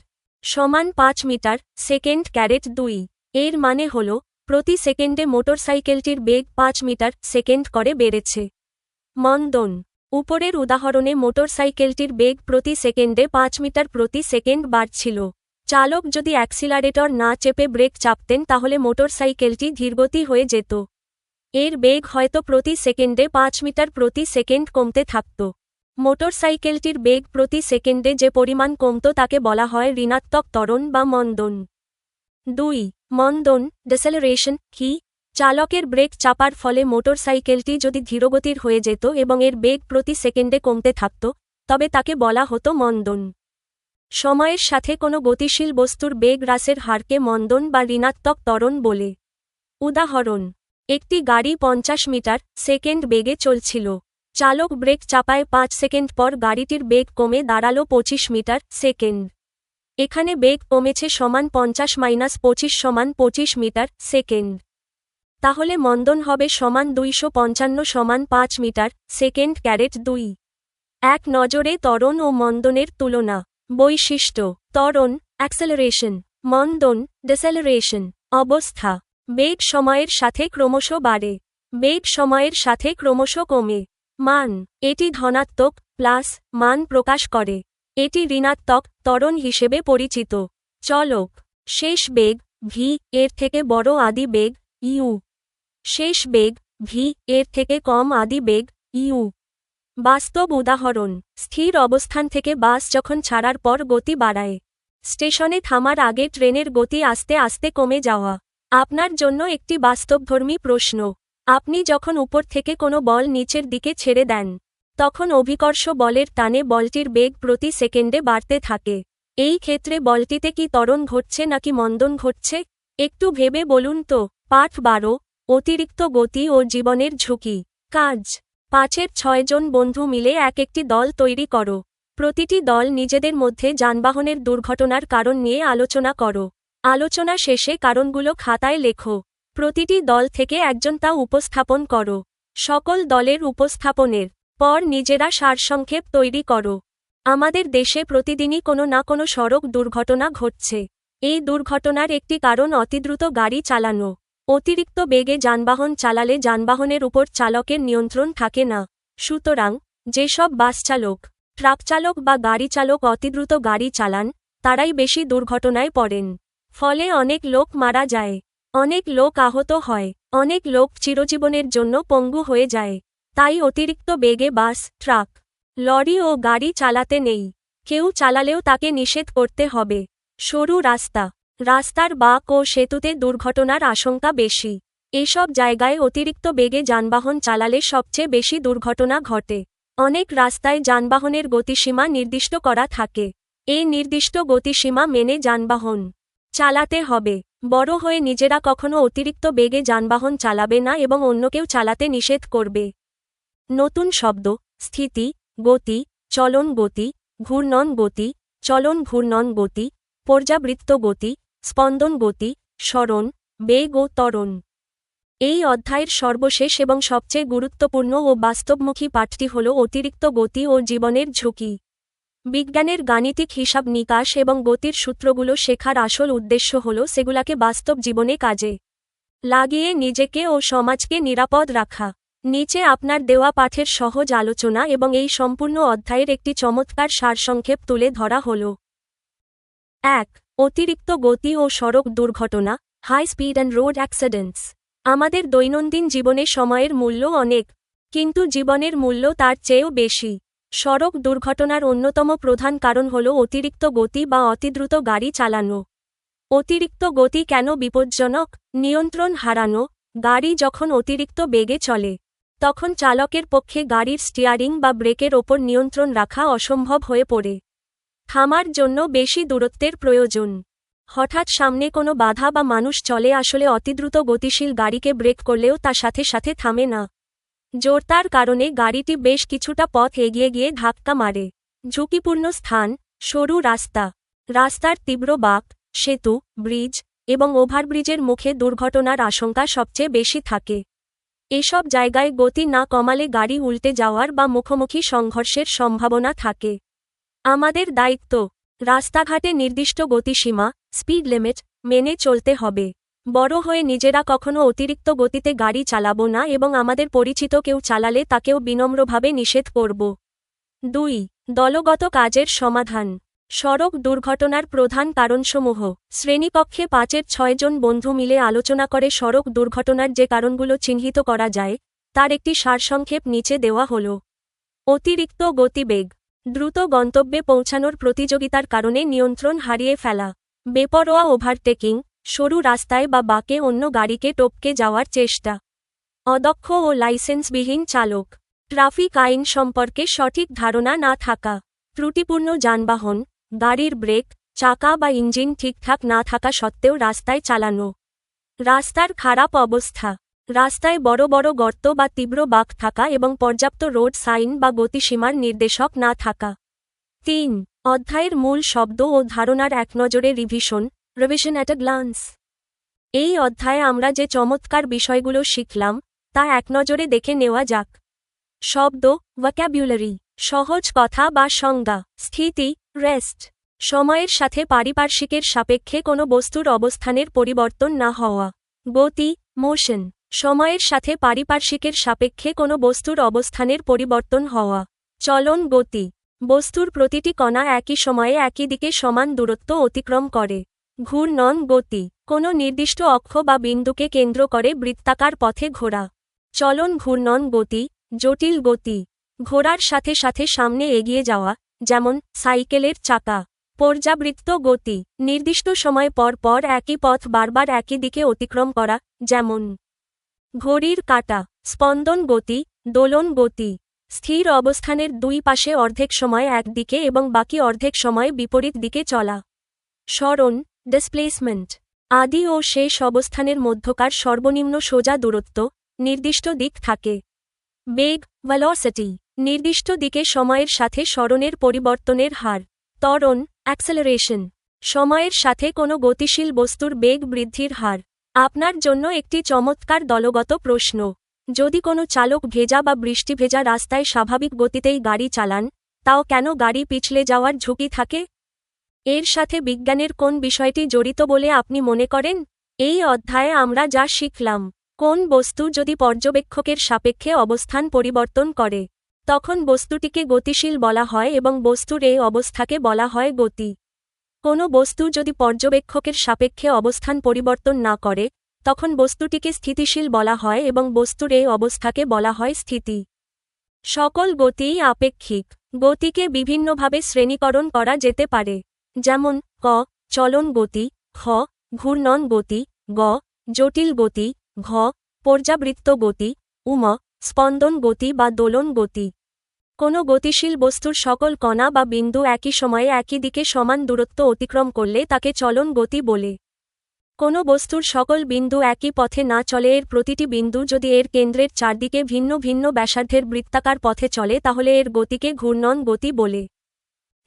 সমান 5 মিটার সেকেন্ড ক্যারেট 2। এর মানে হল প্রতি সেকেন্ডে মোটরসাইকেলটির বেগ 5 মিটার সেকেন্ড করে বেড়েছে। মন্দন: উপরের উদাহরণে মোটরসাইকেলটির বেগ প্রতি সেকেন্ডে 5 মিটার প্রতি সেকেন্ড বাড়ছিল। চালক যদি অ্যাক্সিলারেটর না চেপে ব্রেক চাপতেন তাহলে মোটরসাইকেলটি ধীরগতি হয়ে যেত। এর বেগ হয়তো প্রতি সেকেন্ডে 5 মিটার প্রতি সেকেন্ড কমতে থাকত। মোটরসাইকেলটির বেগ প্রতি সেকেন্ডে যে পরিমাণ কমত তাকে বলা হয় ঋণাত্মক ত্বরণ বা মন্দন। 2. মন্দন ডিসেলারেশন কি? চালকের ব্রেক চাপার ফলে মোটরসাইকেলটি যদি ধীরগতির হয়ে যেত এবং এর বেগ প্রতি সেকেন্ডে কমতে থাকত, তবে তাকে বলা হতো মন্দন। সময়ের সাথে কোনো গতিশীল বস্তুর বেগ হ্রাসের হারকে মন্দন বা ঋণাত্মক ত্বরণ বলে। উদাহরণ: একটি গাড়ি 50 মিটার সেকেন্ড বেগে চলছিল। চালক ব্রেক চাপায় 5 সেকেন্ড পর গাড়িটির বেগ কমে দাঁড়ালো 25 মিটার সেকেন্ড। এখানে বেগ কমেছে সমান 50-25 সমান 25 মিটার সেকেন্ড। তাহলে মন্দন হবে সমান 255 সমান 5 মিটার সেকেন্ড ক্যারেট 2। এক নজরে ত্বরণ ও মন্দনের তুলনা। বৈশিষ্ট্য: ত্বরণ অ্যাক্সেলারেশন, মন্দন ডিসেলারেশন। অবস্থা: বেগ সময়ের সাথে ক্রমশ বাড়ে, বেগ সময়ের সাথে ক্রমশ কমে। মান: এটি ধনাত্মক প্লাস মান প্রকাশ করে, এটি ঋণাত্মক ত্বরণ হিসেবে পরিচিত। চলক: শেষ বেগ ভি এর থেকে বড় আদি বেগ ইউ। শেষ বেগ ভি এর থেকে কম আদি বেগ ইউ। বাস্তব উদাহরণ: স্থির অবস্থান থেকে বাস যখন ছাড়ার পর গতি বাড়ায়। স্টেশনে থামার আগে ট্রেনের গতি আস্তে আস্তে কমে যাওয়া। আপনার জন্য একটি বাস্তবধর্মী প্রশ্ন: আপনি যখন উপর থেকে কোনো বল নিচের দিকে ছেড়ে দেন, তখন অভিকর্ষ বলের টানে বলটির বেগ প্রতি সেকেন্ডে বাড়তে থাকে। এই ক্ষেত্রে বলটিতে কি ত্বরণ ঘটছে নাকি মন্দন ঘটছে? একটু ভেবে বলুন তো। পাঠ 12: অতিরিক্ত গতি ও জীবনের ঝুঁকি। কাজ: 5-এর 6 জন বন্ধু মিলে একটি দল তৈরি করো। প্রতিটি দল নিজেদের মধ্যে যানবাহনের দুর্ঘটনার কারণ নিয়ে আলোচনা করো। আলোচনা শেষে কারণগুলো খাতায় লেখো। প্রতিটি দল থেকে একজন তা উপস্থাপন করো। সকল দলের উপস্থাপনের পর নিজেরা সারসংক্ষেপ তৈরি করো। আমাদের দেশে প্রতিদিনই কোনো না কোনো সড়ক দুর্ঘটনা ঘটছে। এই দুর্ঘটনার একটি কারণ অতিদ্রুত গাড়ি চালানো। অতিরিক্ত বেগে যানবাহন চালালে যানবাহনের উপর চালকের নিয়ন্ত্রণ থাকে না। সুতরাং যেসব বাসচালক, ট্রাকচালক বা গাড়ি চালক অতিদ্রুত গাড়ি চালান, তারাই বেশি দুর্ঘটনায় পড়েন। ফলে অনেক লোক মারা যায়, অনেক লোক আহত হয়, অনেক লোক চিরজীবনের জন্য পঙ্গু হয়ে যায়। তাই অতিরিক্ত বেগে বাস, ট্রাক, লরি ও গাড়ি চালাতে নেই। কেউ চালালেও তাকে নিষেধ করতে হবে। সরু রাস্তা, রাস্তার বাঁক ও সেতুতে দুর্ঘটনার আশঙ্কা বেশি। এসব জায়গায় অতিরিক্ত বেগে যানবাহন চালালে সবচেয়ে বেশি দুর্ঘটনা ঘটে। অনেক রাস্তায় যানবাহনের গতিসীমা নির্দিষ্ট করা থাকে। এই নির্দিষ্ট গতিসীমা মেনে যানবাহন চালাতে হবে। বড় হয়ে নিজেরা কখনো অতিরিক্ত বেগে যানবাহন চালাবে না এবং অন্যকেও চালাতে নিষেধ করবে। নতুন শব্দ: স্থিতি, গতি, চলন গতি, ঘূর্ণন গতি, চলন ঘূর্ণন গতি, পর্যাবৃত্ত গতি, স্পন্দন গতি, সরণ, বেগ ও ত্বরণ। এই অধ্যায়ের সর্বশেষ এবং সবচেয়ে গুরুত্বপূর্ণ ও বাস্তবমুখী পাঠটি হল অতিরিক্ত গতি ও জীবনের ঝুঁকি। বিজ্ঞানের গাণিতিক হিসাব নিকাশ এবং গতির সূত্রগুলো শেখার আসল উদ্দেশ্য হল সেগুলাকে বাস্তব জীবনে কাজে লাগিয়ে নিজেকে ও সমাজকে নিরাপদ রাখা। নিচে আপনার দেওয়া পাঠের সহজ আলোচনা এবং এই সম্পূর্ণ অধ্যায়ের একটি চমৎকার সারসংক্ষেপ তুলে ধরা হল। 1. অতিরিক্ত গতি ও সড়ক দুর্ঘটনা, high speed and road accidents. আমাদের দৈনন্দিন জীবনে সময়ের মূল্য অনেক, কিন্তু জীবনের মূল্য তার চেয়েও বেশি। সড়ক দুর্ঘটনার অন্যতম প্রধান কারণ হল অতিরিক্ত গতি বা অতিদ্রুত গাড়ি চালানো। অতিরিক্ত গতি কেন বিপজ্জনক? নিয়ন্ত্রণ হারানো: গাড়ি যখন অতিরিক্ত বেগে চলে, তখন চালকের পক্ষে গাড়ির স্টিয়ারিং বা ব্রেকের ওপর নিয়ন্ত্রণ রাখা অসম্ভব হয়ে পড়ে। থামার জন্য বেশি দূরত্বের প্রয়োজন। হঠাৎ সামনে কোনো বাধা বা মানুষ চলে আসলে অতিদ্রুত গতিশীল গাড়িকে ব্রেক করলেও তা সাথে সাথে থামে না। জড়তার কারণে গাড়িটি বেশ কিছুটা পথ এগিয়ে গিয়ে ধাক্কা মারে। ঝুঁকিপূর্ণ স্থান: সরু রাস্তা, রাস্তার তীব্র বাঁক, সেতু, ব্রিজ এবং ওভারব্রিজের মুখে দুর্ঘটনার আশঙ্কা সবচেয়ে বেশি থাকে। এসব জায়গায় গতি না কমালে গাড়ি উল্টে যাওয়ার বা মুখোমুখি সংঘর্ষের সম্ভাবনা থাকে। আমাদের দায়িত্ব: রাস্তাঘাটে নির্দিষ্ট গতিসীমা, স্পিড লিমিট মেনে চলতে হবে। বড় হয়ে নিজেরা কখনো অতিরিক্ত গতিতে গাড়ি চালাবো না এবং আমাদের পরিচিত কেউ চালালে তাকেও বিনম্রভাবে নিষেধ করব। 2. দলগত কাজের সমাধান। সড়ক দুর্ঘটনার প্রধান কারণসমূহ। শ্রেণীকক্ষে 5-এর 6 জন বন্ধু মিলে আলোচনা করে সড়ক দুর্ঘটনার যে কারণগুলো চিহ্নিত করা যায়, তার একটি সারসংক্ষেপ নিচে দেওয়া হল। অতিরিক্ত গতিবেগ: দ্রুত গন্তব্যে পৌঁছানোর প্রতিযোগিতার কারণে নিয়ন্ত্রণ হারিয়ে ফেলা। বেপরোয়া ওভারটেকিং: সরু রাস্তায় বা বাঁকে অন্য গাড়িকে টপকে যাওয়ার চেষ্টা। অদক্ষ ও লাইসেন্সবিহীন চালক। ট্রাফিক আইন সম্পর্কে সঠিক ধারণা না থাকা। ত্রুটিপূর্ণ যানবাহন, গাড়ির ব্রেক, চাকা বা ইঞ্জিন ঠিকঠাক না থাকা সত্ত্বেও রাস্তায় চালানো। রাস্তার খারাপ অবস্থা। রাস্তায় বড় বড় গর্ত বা তীব্র বাঁক থাকা এবং পর্যাপ্ত রোড সাইন বা গতিসীমার নির্দেশক না থাকা। 3. অধ্যায়ের মূল শব্দ ও ধারণার একনজরে রিভিশন অ্যাট আ গ্লান্স। এই অধ্যায়ে আমরা যে চমৎকার বিষয়গুলো শিখলাম তা একনজরে দেখে নেওয়া যাক। শব্দ, ভোক্যাবুলারি, সহজ কথা বা সংজ্ঞা। স্থিতি, রেস্ট, সময়ের সাথে পারিপার্শ্বিকের সাপেক্ষে কোনো বস্তুর অবস্থানের পরিবর্তন না হওয়া। গতি, মোশন, সময়ের সাথে পারিপার্শ্বিকের সাপেক্ষে কোনো বস্তুর অবস্থানের পরিবর্তন হওয়া। চলন, গতি, বস্তুর প্রতিটি কণা একই সময়ে একই দিকে সমান দূরত্ব অতিক্রম করে। ঘূর্ণন, গতি, কোনো নির্দিষ্ট অক্ষ বা বিন্দুকে কেন্দ্র করে বৃত্তাকার পথে ঘোরা। চলন, ঘূর্ণন, গতি, জটিল গতি, ঘোড়ার সাথে সাথে সামনে এগিয়ে যাওয়া, যেমন সাইকেলের চাকা। পর্যাবৃত্ত গতি, নির্দিষ্ট সময় পর পর একই পথ বারবার একই দিকে অতিক্রম করা, যেমন ঘড়ির কাঁটা। স্পন্দন গতি, দোলন গতি, স্থির অবস্থানের দুই পাশে অর্ধেক সময় একদিকে এবং বাকি অর্ধেক সময় বিপরীত দিকে চলা। সরণ, ডিসপ্লেসমেন্ট, আদি ও শেষ অবস্থানের মধ্যকার সর্বনিম্ন সোজা দূরত্ব, নির্দিষ্ট দিক থাকে। বেগ, ভেলোসিটি, নির্দিষ্ট দিকে সময়ের সাথে সরণের পরিবর্তনের হার। ত্বরণ, অ্যাক্সেলারেশন, সময়ের সাথে কোনো গতিশীল বস্তুর বেগ বৃদ্ধির হার। আপনার জন্য একটি চমৎকার দলগত প্রশ্ন। যদি কোনো চালক ভেজা বা বৃষ্টিভেজা রাস্তায় স্বাভাবিক গতিতেই গাড়ি চালান, তাও কেন গাড়ি পিছলে যাওয়ার ঝুঁকি থাকে? এর সাথে বিজ্ঞানের কোন বিষয়টি জড়িত বলে আপনি মনে করেন? এই অধ্যায়ে আমরা যা শিখলাম, কোন বস্তু যদি পর্যবেক্ষকের সাপেক্ষে অবস্থান পরিবর্তন করে, তখন বস্তুটিকে গতিশীল বলা হয় এবং বস্তুর এই অবস্থাকে বলা হয় গতি। কোনো বস্তু যদি পর্যবেক্ষকের সাপেক্ষে অবস্থান পরিবর্তন না করে, তখন বস্তুটিকে স্থিতিশীল বলা হয় এবং বস্তুর এই অবস্থাকে বলা হয় স্থিতি। সকল গতিই আপেক্ষিক। গতিকে বিভিন্নভাবে শ্রেণীকরণ করা যেতে পারে, যেমন ক. চলন গতি, খ. ঘূর্ণন গতি, গ. জটিল গতি, ঘ. পর্যাবৃত্ত গতি, উম. স্পন্দন গতি বা দোলন গতি। কোনো গতিশীল বস্তুর সকল কণা বা বিন্দু একই সময়ে একই দিকে সমান দূরত্ব অতিক্রম করলে তাকে চলন গতি বলে। কোনো বস্তুর সকল বিন্দু একই পথে না চলে, এর প্রতিটি বিন্দু যদি এর কেন্দ্রের চারদিকে ভিন্ন ভিন্ন ব্যাসার্ধের বৃত্তাকার পথে চলে, তাহলে এর গতিকে ঘূর্ণন গতি বলে।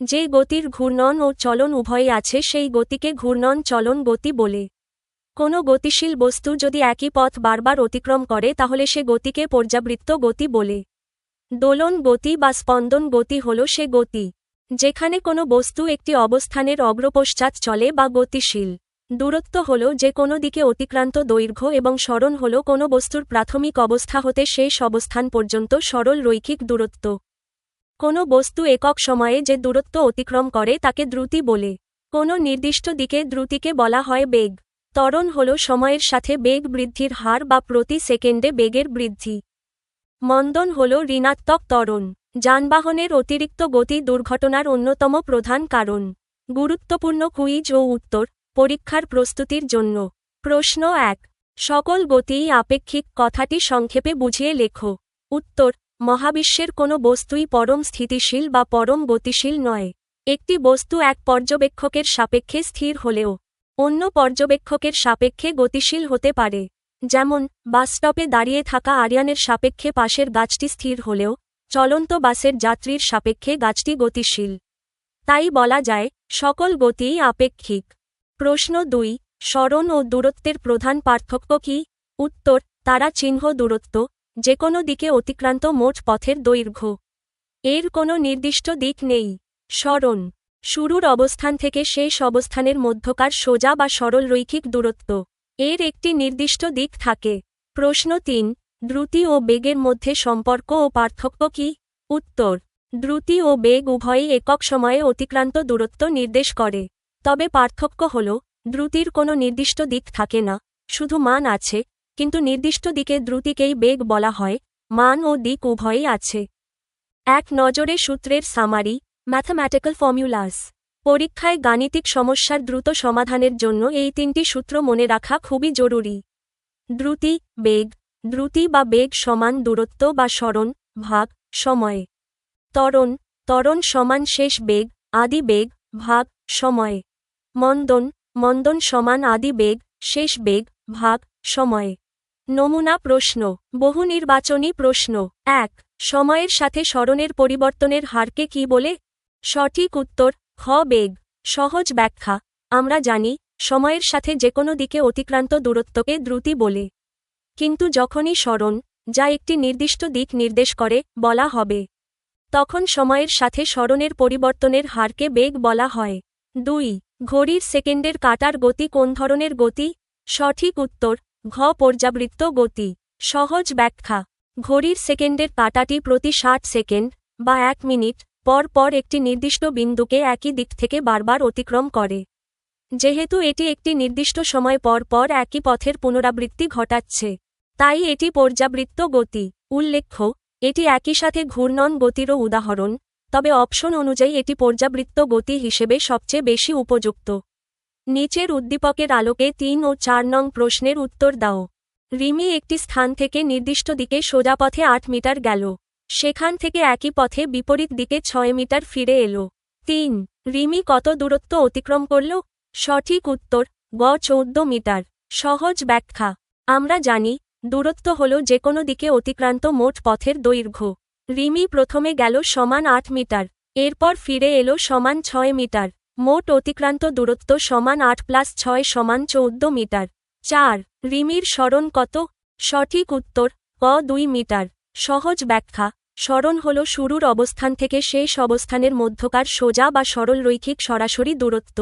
যে গতির ঘূর্ণন ও চলন উভয়ই আছে সেই গতিকে ঘূর্ণন চলন গতি বলে। কোনো গতিশীল বস্তু যদি একই পথ বারবার অতিক্রম করে, তাহলে সে গতিকে পর্যাবৃত্ত গতি বলে। দোলন গতি বা স্পন্দন গতি হল সে গতি যেখানে কোনো বস্তু একটি অবস্থানের অগ্রপশ্চাৎ চলে বা গতিশীল। দূরত্ব হল যে কোনো দিকে অতিক্রান্ত দৈর্ঘ্য এবং সরণ হল কোনো বস্তুর প্রাথমিক অবস্থা হতে শেষ অবস্থান পর্যন্ত সরল রৈখিক দূরত্ব। কোনো বস্তু একক সময়ে যে দূরত্ব অতিক্রম করে তাকে দ্রুতি বলে। কোনো নির্দিষ্ট দিকে দ্রুতিকে বলা হয় বেগ। ত্বরণ হল সময়ের সাথে বেগ বৃদ্ধির হার বা প্রতি সেকেন্ডে বেগের বৃদ্ধি। মন্দন হল ঋণাত্মক ত্বরণ। যানবাহনের অতিরিক্ত গতি দুর্ঘটনার অন্যতম প্রধান কারণ। গুরুত্বপূর্ণ কুইজ ও উত্তর পরীক্ষার প্রস্তুতির জন্য। প্রশ্ন 1. সকল গতিই আপেক্ষিক কথাটি সংক্ষেপে বুঝিয়ে লেখো। উত্তর: মহাবিশ্বের কোনো বস্তুই পরম স্থিতিশীল বা পরম গতিশীল নয়। একটি বস্তু এক পর্যবেক্ষকের সাপেক্ষে স্থির হলেও অন্য পর্যবেক্ষকের সাপেক্ষে গতিশীল হতে পারে। যেমন, বাসস্টপে দাঁড়িয়ে থাকা আরিয়ানের সাপেক্ষে পাশের গাছটি স্থির হলেও চলন্ত বাসের যাত্রীর সাপেক্ষে গাছটি গতিশীল। তাই বলা যায়, সকল গতিই আপেক্ষিক। প্রশ্ন 2. সরণ ও দূরত্বের প্রধান পার্থক্য কী? উত্তর: তারা চিহ্ন দূরত্ব, যে কোনো দিকে অতিক্রান্ত মোট পথের দৈর্ঘ্য। এর কোনো নির্দিষ্ট দিক নেই। সরণ শুরুর অবস্থান থেকে শেষ অবস্থানের মধ্যকার সোজা বা সরল রৈখিক দূরত্ব। এর একটি নির্দিষ্ট দিক থাকে। প্রশ্ন 3. দ্রুতি ও বেগের মধ্যে সম্পর্ক ও পার্থক্য কী? উত্তর: দ্রুতি ও বেগ উভয়ই একক সময়ে অতিক্রান্ত দূরত্ব নির্দেশ করে। তবে পার্থক্য হল, দ্রুতির কোনো নির্দিষ্ট দিক থাকে না, শুধু মান আছে, কিন্তু নির্দিষ্ট দিকে দ্রুতিকেই বেগ বলা হয়। মান ও দিক উভয়ই আছে। এক নজরে সূত্রের সামারি, ম্যাথমেটিক্যাল ফর্মুলাস। পরীক্ষায় গাণিতিক সমস্যার দ্রুত সমাধানের জন্য এই 3টি সূত্র মনে রাখা খুবই জরুরি। দ্রুতি, বেগ। দ্রুতি বা বেগ সমান দূরত্ব বা সরণ ভাগ সময়। ত্বরণ, ত্বরণ সমান শেষ বেগ, আদি বেগ, ভাগ সময়। মন্দন, মন্দন সমান আদি বেগ, শেষ বেগ, ভাগ সময়। নমুনা প্রশ্ন, বহুনির্বাচনী প্রশ্ন। ১. সময়ের সাথে সরণের পরিবর্তনের হারকে কি বলে? সঠিক উত্তর খ. বেগ। সহজ ব্যাখ্যা, আমরা জানি সময়ের সাথে যেকোনো দিকে অতিক্রান্ত দূরত্বকে দ্রুতি বলে। কিন্তু যখনই সরণ, যা একটি নির্দিষ্ট দিক নির্দেশ করে, বলা হবে, তখন সময়ের সাথে সরণের পরিবর্তনের হারকে বেগ বলা হয়। ২. ঘড়ির সেকেন্ডের কাঁটার গতি কোন ধরনের গতি? সঠিক উত্তর ঘ. পর্যাবৃত্ত গতি। সহজ ব্যাখ্যা, ঘড়ির সেকেন্ডের কাঁটাটি প্রতি ৬০ সেকেন্ড বা ১ মিনিট পর পর একটি নির্দিষ্ট বিন্দুকে একই দিক থেকে বারবার অতিক্রম করে। যেহেতু এটি একটি নির্দিষ্ট সময় পর পর একই পথের পুনরাবৃত্তি ঘটাচ্ছে, তাই এটি পর্যাবৃত্ত গতি। উল্লেখ্য, এটি একই সাথে ঘূর্ণন গতিরও উদাহরণ, তবে অপশন অনুযায়ী এটি পর্যাবৃত্ত গতি হিসেবে সবচেয়ে বেশি উপযুক্ত। নিচের উদ্দীপকের আলোকে ৩ ও ৪ নং প্রশ্নের উত্তর দাও। রিমি একটি স্থান থেকে নির্দিষ্ট দিকে সোজা পথে ৮ মিটার গেল। সেখান থেকে একই পথে বিপরীত দিকে ৬ মিটার ফিরে এলো। ৩. রিমি কত দূরত্ব অতিক্রম করল? সঠিক উত্তর গ. ১৪ মিটার। সহজ ব্যাখ্যা, আমরা জানি দূরত্ব হল যেকোনো দিকে অতিক্রান্ত মোট পথের দৈর্ঘ্য। রিমি প্রথমে গেল সমান ৮ মিটার, এরপর ফিরে এলো সমান ৬ মিটার। মোট অতিক্রান্ত দূরত্ব সমান ৮ + ৬ সমান ১৪ মিটার। ৪. রিমির সরণ কত? সঠিক উত্তর ক. ২ মিটার। সহজ ব্যাখ্যা, সরণ হল শুরুর অবস্থান থেকে শেষ অবস্থানের মধ্যকার সোজা বা সরল রৈখিক সরাসরি দূরত্ব।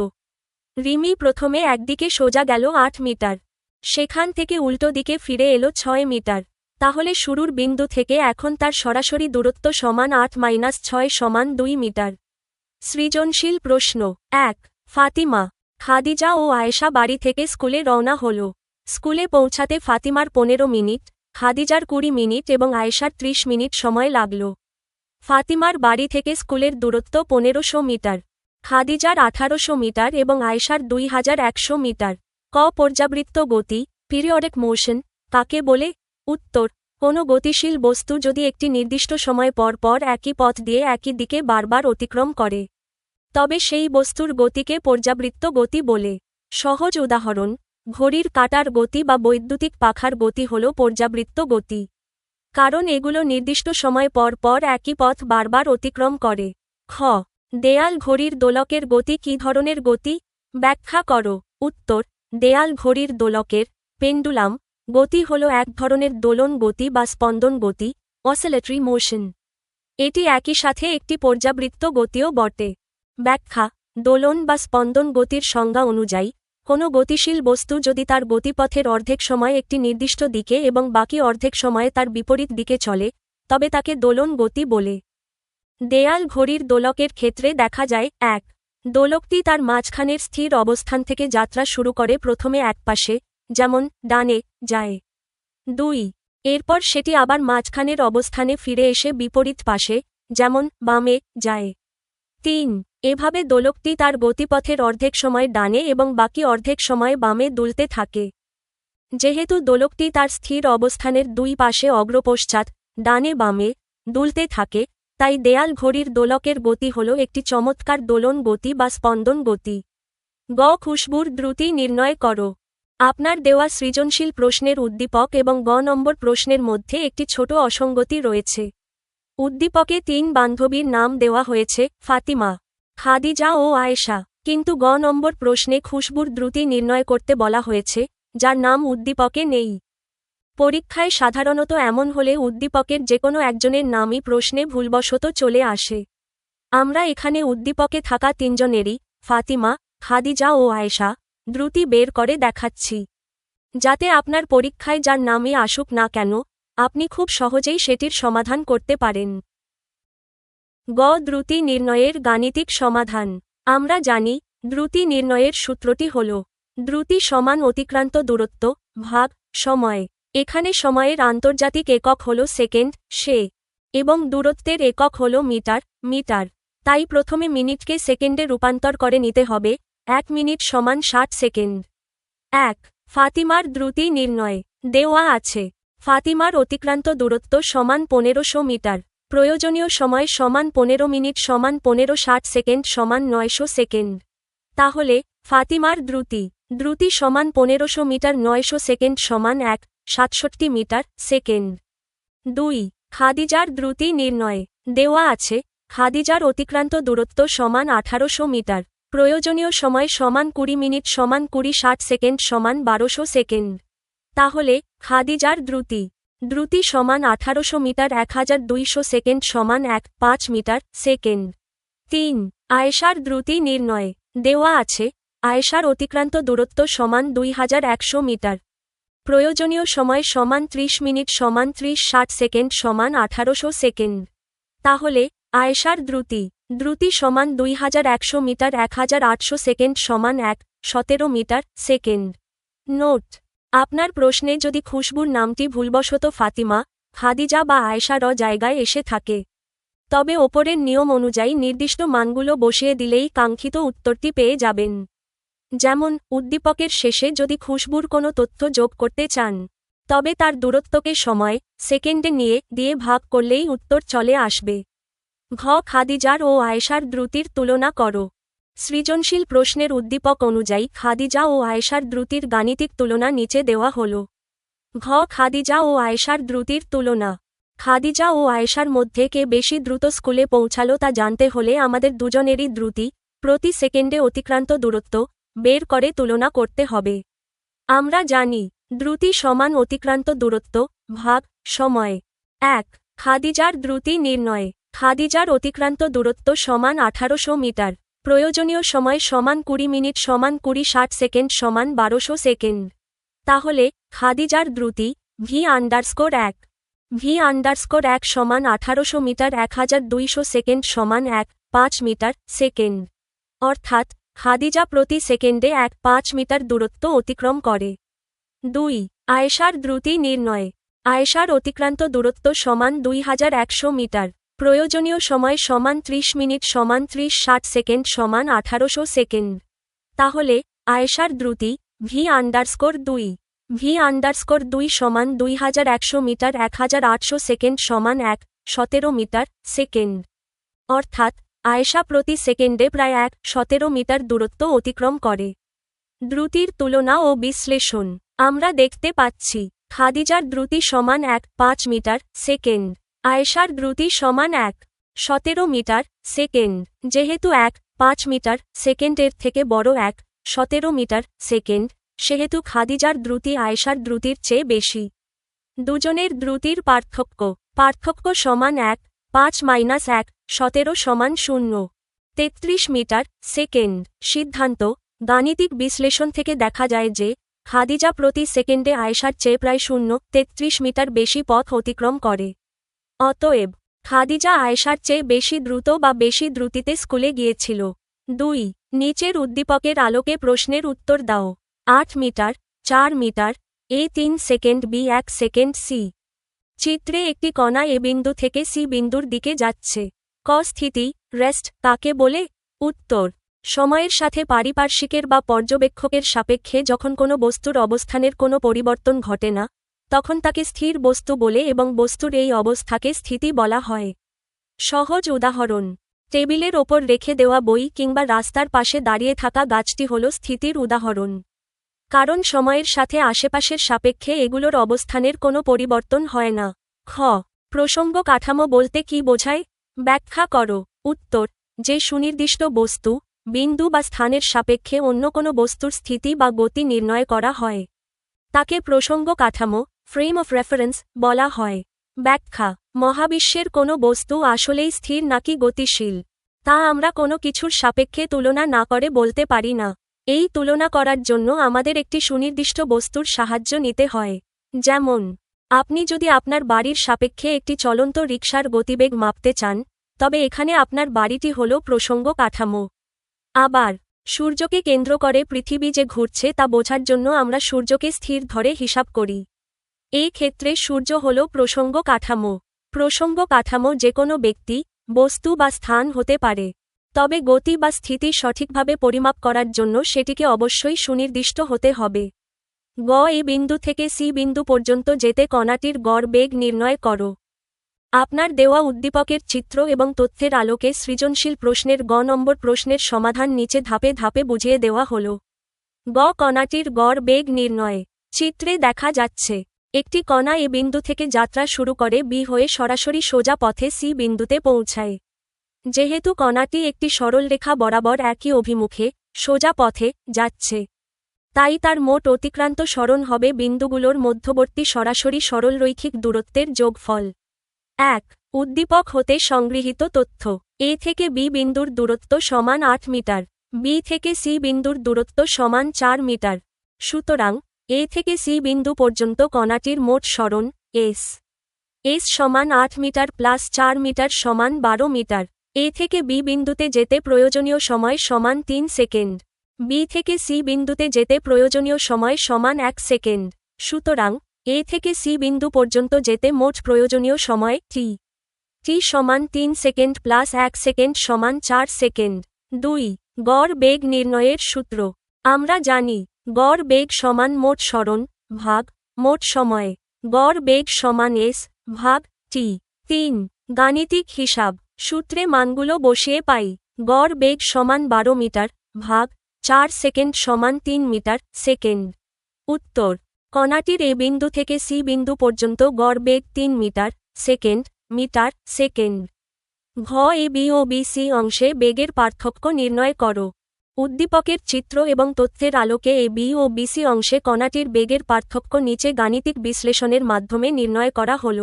রিমি প্রথমে একদিকে সোজা গেল ৮ মিটার, সেখান থেকে উল্টো দিকে ফিরে এলো ৬ মিটার। তাহলে শুরুর বিন্দু থেকে এখন তার সরাসরি দূরত্ব সমান ৮ - ৬ সমান ২ মিটার। সৃজনশীল প্রশ্ন। ১. ফাতিমা, খাদিজা ও আয়েশা বাড়ি থেকে স্কুলে রওনা হল। স্কুলে পৌঁছাতে ফাতিমার ১৫ মিনিট, খাদিজার ২০ মিনিট এবং আয়েশার ৩০ মিনিট সময় লাগল। ফাতিমার বাড়ি থেকে স্কুলের দূরত্ব ১৫০০ মিটার, খাদিজার ১৮০০ মিটার এবং আয়েশার ২১০০ মিটার। ক. পর্যাবৃত্ত গতি, পিরিয়ডিক মোশন, কাকে বলে? উত্তর, কোনো গতিশীল বস্তু যদি একটি নির্দিষ্ট সময় পর পর একই পথ দিয়ে একই দিকে বারবার অতিক্রম করে, তবে সেই বস্তুর গতিকে পর্যাবৃত্ত গতি বলে। সহজ উদাহরণ, ঘড়ির কাঁটার গতি বা বৈদ্যুতিক পাখার গতি হল পর্যাবৃত্ত গতি, কারণ এগুলো নির্দিষ্ট সময় পর পর একই পথ বারবার অতিক্রম করে। খ. দেয়াল ঘড়ির দোলকের গতি কী ধরনের গতি? ব্যাখ্যা করো। উত্তর, দেয়াল ঘড়ির দোলকের, পেন্ডুলাম, গতি হল এক ধরনের দোলন গতি বা স্পন্দন গতি, অসিলেটরি মোশন। এটি একই সাথে একটি পর্যাবৃত্ত গতিও বটে। ব্যাখ্যা, দোলন বা স্পন্দন গতির সংজ্ঞা অনুযায়ী, কোনো গতিশীল বস্তু যদি তার গতিপথের অর্ধেক সময় একটি নির্দিষ্ট দিকে এবং বাকি অর্ধেক সময়ে তার বিপরীত দিকে চলে, তবে তাকে দোলন গতি বলে। দেয়াল ঘড়ির দোলকের ক্ষেত্রে দেখা যায়, ১. দোলকটি তার মাঝখানের স্থির অবস্থান থেকে যাত্রা শুরু করে প্রথমে একপাশে, যেমন ডানে যায়। ২. এরপর সেটি আবার মাঝখানের অবস্থানে ফিরে এসে বিপরীত পাশে, যেমন বামে যায়। ৩. এভাবে দোলকটি তার গতিপথের অর্ধেক সময় ডানে এবং বাকি অর্ধেক সময় বামে দুলতে থাকে। যেহেতু দোলকটি তার স্থির অবস্থানের দুই পাশে অগ্রপশ্চাৎ, ডানে বামে দুলতে থাকে, তাই দেয়াল ঘড়ির দোলকের গতি হল একটি চমৎকার দোলন গতি বা স্পন্দন গতি। গ. খুশবুর দ্রুতি নির্ণয় করো। আপনার দেওয়া সৃজনশীল প্রশ্নের উদ্দীপক এবং গ নম্বর প্রশ্নের মধ্যে একটি ছোট অসঙ্গতি রয়েছে। উদ্দীপকে ৩ বান্ধবীর নাম দেওয়া হয়েছে, ফাতিমা, খাদিজা ও আয়েশা, কিন্তু গ নম্বর প্রশ্নে খুশবুর দ্রুতি নির্ণয় করতে বলা হয়েছে, যার নাম উদ্দীপকে নেই। পরীক্ষায় সাধারণত এমন হলে উদ্দীপকের যেকোনো একজনের নামই প্রশ্নে ভুলবশত চলে আসে। আমরা এখানে উদ্দীপকে থাকা ৩ জনেরই, ফাতিমা, খাদিজা ও আয়েশা, দ্রুতি বের করে দেখাচ্ছি, যাতে আপনার পরীক্ষায় যার নামই আসুক না কেন, আপনি খুব সহজেই সেটির সমাধান করতে পারেন। গ. দ্রুতি নির্ণয়ের গাণিতিক সমাধান। আমরা জানি দ্রুতি নির্ণয়ের সূত্রটি হল দ্রুতি সমান অতিক্রান্ত দূরত্ব ভাগ সময়। এখানে সময়ের আন্তর্জাতিক একক হল সেকেন্ড, সে, এবং দূরত্বের একক হল মিটার, মিটার। তাই প্রথমে মিনিটকে সেকেন্ডে রূপান্তর করে নিতে হবে। ১ মিনিট সমান ৬০ সেকেন্ড। ১. ফাতিমার দ্রুতি নির্ণয়। দেওয়া আছে, ফাতিমার অতিক্রান্ত দূরত্ব সমান ১৫০০ মিটার, প্রয়োজনীয় সময় সমান ১৫ মিনিট সমান ১৫ সেকেন্ড সমান ৯০০ সেকেন্ড। তাহলে ফাতিমার দ্রুতি সমান ১৫০০ মিটার ৯০০ সেকেন্ড সমান ১ 67 মিটার সেকেন্ড। 2. খাদিজার দ্রুতি নির্ণয়। দেওয়া আছে খাদিজার অতিক্রান্ত দূরত্ব সমান 1800 মিটার, প্রয়োজনীয় সময় সমান 20 মিনিট সমান 20 সেকেন্ড সমান 1200 সেকেন্ড। তাহলে খাদিজার দ্রুতি সমান 1800 মিটার 1200 সেকেন্ড সমান 1.5 মিটার সেকেন্ড। 3. আয়েশার দ্রুতি নির্ণয়। দেওয়া আছে আয়েশার অতিক্রান্ত দূরত্ব সমান 2100 মিটার, প্রয়োজনীয় সময় সমান 30 মিনিট সমান 30 সেকেন্ড সমান 1800 সেকেন্ড। তাহলে আয়েশার দ্রুতি সমান 2100 মিটার 1800 সেকেন্ড সমান 17 মিটার সেকেন্ড। নোট: আপনার প্রশ্নে যদি খুশবুর নামটি ভুলবশত ফাতিমা, খাদিজা বা আয়েশার জায়গায় এসে থাকে, তবে ওপরের নিয়ম অনুযায়ী নির্দিষ্ট মানগুলো বসিয়ে দিলেই কাঙ্ক্ষিত উত্তরটি পেয়ে যাবেন। যেমন উদ্দীপকের শেষে যদি খুশবুর কোনো তথ্য যোগ করতে চান, তবে তার দূরত্বকে সময়, সেকেন্ডে দিয়ে ভাগ করলেই উত্তর চলে আসবে। ঘ. খাদিজার ও আয়েশার দ্রুতির তুলনা করো। সৃজনশীল প্রশ্নের উদ্দীপক অনুযায়ী খাদিজা ও আয়েশার দ্রুতির গাণিতিক তুলনা নিচে দেওয়া হল। ঘ. খাদিজা ও আয়েশার দ্রুতির তুলনা। খাদিজা ও আয়েশার মধ্যে কে বেশি দ্রুত স্কুলে পৌঁছালো তা জানতে হলে আমাদের দুজনেরই দ্রুতি, প্রতি সেকেন্ডে অতিক্রান্ত দূরত্ব, বের করে তুলনা করতে হবে। আমরা জানি দ্রুতি সমান অতিক্রান্ত দূরত্ব ভাগ সময়। 1. খাদিজার দ্রুতি নির্ণয়। খাদিজার অতিক্রান্ত দূরত্ব সমান 1800 মিটার, প্রয়োজনীয় সময় সমান 20 মিনিট সমান 20 সেকেন্ড সমান 1200 সেকেন্ড। তাহলে খাদিজার দ্রুতি v_1 v_1 সমান 1800 মিটার 1200 সেকেন্ড সমান 1.5 মিটার সেকেন্ড। অর্থাৎ খাদিজা প্রতি সেকেন্ডে 1.5 মিটার দূরত্ব অতিক্রম করে। 2. আয়েশার দ্রুতি নির্ণয়। আয়েশার অতিক্রান্ত দূরত্ব সমান 2100 মিটার, প্রয়োজনীয় সময় সমান 30 মিনিট সমান 30 সেকেন্ড সমান 1800 সেকেন্ড। তাহলে আয়েশার দ্রুতি v_2 v_2 সমান 2100 মিটার 1800 সেকেন্ড সমান 17 মিটার সেকেন্ড। অর্থাৎ আয়েশা প্রতি সেকেন্ডে প্রায় 17 মিটার দূরত্ব অতিক্রম করে। দ্রুতির তুলনা ও বিশ্লেষণ। আমরা দেখতে পাচ্ছি খাদিজার দ্রুতি সমান 1.5 মিটার সেকেন্ড, আয়েশার দ্রুতি সমান 17 মিটার সেকেন্ড। যেহেতু 1.5 মিটার সেকেন্ডের থেকে বড় 17 মিটার সেকেন্ড, সেহেতু খাদিজার দ্রুতি আয়েশার দ্রুতির চেয়ে বেশি। দুজনের দ্রুতির পার্থক্য সমান 1.5 - 17 সমান 0। 33 মিটার সেকেন্ড। সিদ্ধান্ত: গাণিতিক বিশ্লেষণ থেকে দেখা যায় যে খাদিজা প্রতি সেকেন্ডে আয়েশার চেয়ে প্রায় 0.33 মিটার বেশি পথ অতিক্রম করে। অতএব খাদিজা আয়েশার চেয়ে বেশি দ্রুত বা বেশি দ্রুতিতে স্কুলে গিয়েছিল। 2. নিচের উদ্দীপকের আলোকে প্রশ্নের উত্তর দাও। 8 মিটার, 4 মিটার, এ 3 সেকেন্ড, বি 1 সেকেন্ড, সি। চিত্রে একটি কণা এ বিন্দু থেকে সি বিন্দুর দিকে যাচ্ছে। ক. স্থিতি রেস্ট কাকে বলে? উত্তর: সময়ের সাথে পারিপার্শ্বিকের বা পর্যবেক্ষকের সাপেক্ষে যখন কোনো বস্তুর অবস্থানের কোনো পরিবর্তন ঘটে না, তখন তাকে স্থির বস্তু বলে এবং বস্তুর এই অবস্থাকে স্থিতি বলা হয়। সহজ উদাহরণ: টেবিলের ওপর রেখে দেওয়া বই কিংবা রাস্তার পাশে দাঁড়িয়ে থাকা গাছটি হল স্থিতির উদাহরণ, কারণ সময়ের সাথে আশেপাশের সাপেক্ষে এগুলোর অবস্থানের কোনো পরিবর্তন হয় না। খ. প্রসঙ্গ কাঠামো বলতে কী বোঝায়? ব্যাখ্যা করো। উত্তর: যে সুনির্দিষ্ট বস্তু, বিন্দু বা স্থানের সাপেক্ষে অন্য কোনো বস্তুর স্থিতি বা গতি নির্ণয় করা হয়, তাকে প্রসঙ্গ কাঠামো, ফ্রেম অফ রেফারেন্স বলা হয়। ব্যাখ্যা: মহাবিশ্বের কোনো বস্তু আসলেই স্থির নাকি গতিশীল, তা আমরা কোনো কিছুর সাপেক্ষে তুলনা না করে বলতে পারি না। এই তুলনা করার জন্য আমাদের একটি সুনির্দিষ্ট বস্তুর সাহায্য নিতে হয়। যেমন, আপনি যদি আপনার বাড়ির সাপেক্ষে একটি চলন্ত রিকশার গতিবেগ মাপতে চান, তবে এখানে আপনার বাড়িটি হল প্রসঙ্গ কাঠামো। আবার, সূর্যকে কেন্দ্র করে পৃথিবী যে ঘুরছে তা বোঝার জন্য আমরা সূর্যকে স্থির ধরে হিসাব করি। এই ক্ষেত্রে সূর্য হল প্রসঙ্গ কাঠামো। প্রসঙ্গ কাঠামো যে কোনো ব্যক্তি, বস্তু বা স্থান হতে পারে, তবে গতি বা স্থিতি সঠিকভাবে পরিমাপ করার জন্য সেটিকে অবশ্যই সুনির্দিষ্ট হতে হবে। গ. এ বিন্দু থেকে সি বিন্দু পর্যন্ত যেতে কণাটির গড় বেগ নির্ণয় করো। আপনার দেওয়া উদ্দীপকের চিত্র এবং তথ্যের আলোকে সৃজনশীল প্রশ্নের গ নম্বর প্রশ্নের সমাধান নিচে ধাপে ধাপে বুঝিয়ে দেওয়া হল। গ. কণাটির গড় বেগ নির্ণয়। চিত্রে দেখা যাচ্ছে একটি কণা এ বিন্দু থেকে যাত্রা শুরু করে বি হয়ে সরাসরি সোজা পথে সি বিন্দুতে পৌঁছায়। যেহেতু কণাটি একটি সরলরেখা বরাবর একই অভিমুখে সোজা পথে যাচ্ছে, তাই তার মোট অতিক্রান্ত সরণ হবে বিন্দুগুলোর মধ্যবর্তী সরাসরি সরলরৈখিক দূরত্বের যোগফল। 1. উদ্দীপক হতে সংগৃহীত তথ্য। এ থেকে বি বিন্দুর দূরত্ব সমান 8 মিটার। বি থেকে সি বিন্দুর দূরত্ব সমান 4 মিটার। সুতরাং এ থেকে সি বিন্দু পর্যন্ত কণাটির মোট সরণ এস সমান 8 মিটার প্লাস 4 মিটার সমান 12 মিটার। এ থেকে বি বিন্দুতে যেতে প্রয়োজনীয় সময় সমান 3 সেকেন্ড। বি থেকে সি বিন্দুতে যেতে প্রয়োজনীয় সময় সমান 1 সেকেন্ড। সুতরাং এ থেকে সি বিন্দু পর্যন্ত যেতে মোট প্রয়োজনীয় সময় টি সমান 3 সেকেন্ড প্লাস 1 সেকেন্ড সমান 4 সেকেন্ড। 2. গড় বেগ নির্ণয়ের সূত্র। আমরা জানি গড় বেগ সমান মোট সরণ ভাগ মোট সময়। গড় বেগ সমান এস ভাগ টি। 3. গাণিতিক হিসাব। সূত্রে মানগুলো বসিয়ে পাই। গড় বেগ সমান 12 মিটার ভাগ 4 সেকেন্ড সমান 3 মিটার সেকেন্ড। উত্তর: কণাটির এ বিন্দু থেকে সি বিন্দু পর্যন্ত গড় বেগ 3 মিটার সেকেন্ড মিটার সেকেন্ড। ঘ A B O B C অংশে বেগের পার্থক্য নির্ণয় করো। উদ্দীপকের চিত্র এবং তথ্যের আলোকে A B O B C অংশে কণাটির বেগের পার্থক্য নিচে গাণিতিক বিশ্লেষণের মাধ্যমে নির্ণয় করা হল।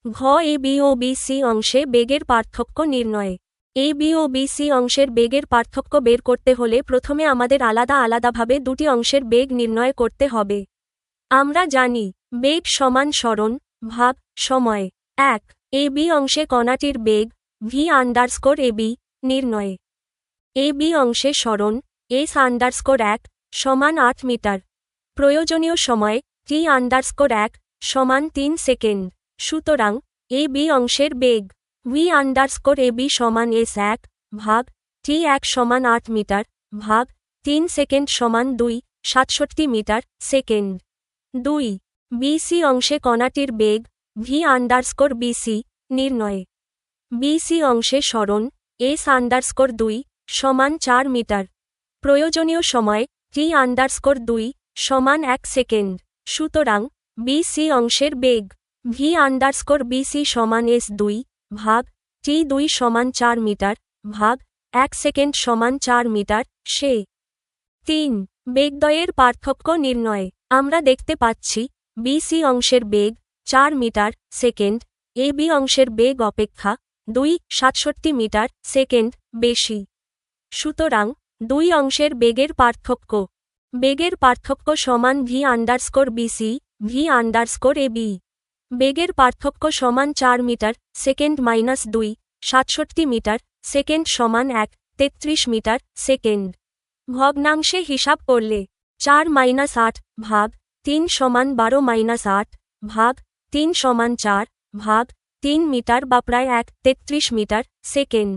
ঘ A B O B C অংশে বেগের পার্থক্য নির্ণয়। A B O B C অংশের বেগের পার্থক্য বের করতে হলে প্রথমে আমাদের আলাদা আলাদাভাবে দুটি অংশের বেগ নির্ণয় করতে হবে। আমরা জানি বেগ সমান সরণ ভাগ সময়। 1. এ বি অংশে কণাটির বেগ v_ab নির্ণয়। এ বি অংশে সরণ s_1 সমান 8 মিটার। প্রয়োজনীয় সময় t_1 সমান 3 সেকেন্ড। সুতরাং এ বি অংশের বেগ v_ab সমান s1 ভাগ t1 সমান 8 মিটার ভাগ 3 সেকেন্ড সমান 67 মিটার সেকেন্ড। 2. বিসি অংশে কণাটির বেগ v_bc নির্ণয়। বিসি অংশে সরণ s_2 সমান 4 মিটার। প্রয়োজনীয় সময় t_2 সমান 1 সেকেন্ড। সুতরাং বিসি অংশের বেগ v_bc সমান s2 ভাগ t2 সমান 4 মিটার ভাগ 1 সেকেন্ড সমান 4 মিটার সে। 3. বেগদ্বয়ের পার্থক্য নির্ণয়। আমরা দেখতে পাচ্ছি বিসি অংশের বেগ 4 মিটার সেকেন্ড এ বি অংশের বেগ অপেক্ষা 67 মিটার সেকেন্ড বেশি। সুতরাং দুই অংশের বেগের পার্থক্য। বেগের পার্থক্য সমান v_bc v_ab। বেগের পার্থক্য সমান 4 metre second minus 67 metre second সমান 33 মিটার সেকেন্ড। ভগ্নাংশে হিসাব করলে 4-8 ভাগ 3 সমান 12-8 ভাগ 3 সমান 4 ভাগ 3 মিটার বা প্রায় 33 মিটার সেকেন্ড।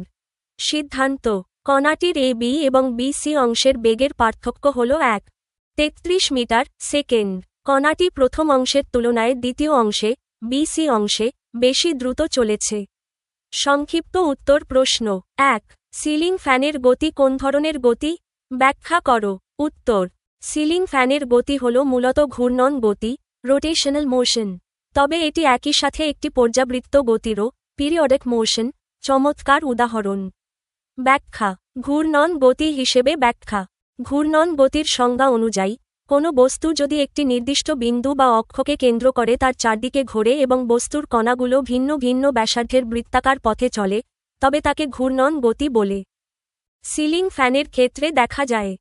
সিদ্ধান্ত: কণাটির এ বি এবং বি সি অংশের বেগের পার্থক্য হল 33 মিটার সেকেন্ড। কণাটি প্রথম অংশের তুলনায় দ্বিতীয় অংশে বিসি অংশে বেশি দ্রুত চলেছে। সংক্ষিপ্ত উত্তর প্রশ্ন 1. সিলিং ফ্যানের গতি কোন ধরনের গতি? ব্যাখ্যা করো। উত্তর: সিলিং ফ্যানের গতি হল মূলত ঘূর্ণন গতি রোটেশনাল মোশন। তবে এটি একই সাথে একটি পর্যাবৃত্ত গতিরও পিরিয়ডিক মোশন চমৎকার উদাহরণ। ব্যাখ্যা: ঘূর্ণন গতি হিসেবে ব্যাখ্যা। ঘূর্ণন গতির সংজ্ঞা অনুযায়ী কোনো বস্তু যদি একটি নির্দিষ্ট বিন্দু বা অক্ষকে কেন্দ্র করে তার চারদিকে ঘোরে এবং বস্তুর কণাগুলো ভিন্ন ভিন্ন ব্যাসার্ধের বৃত্তাকার পথে চলে, তবে তাকে ঘূর্ণন গতি বলে। সিলিং ফ্যানের ক্ষেত্রে দেখা যায়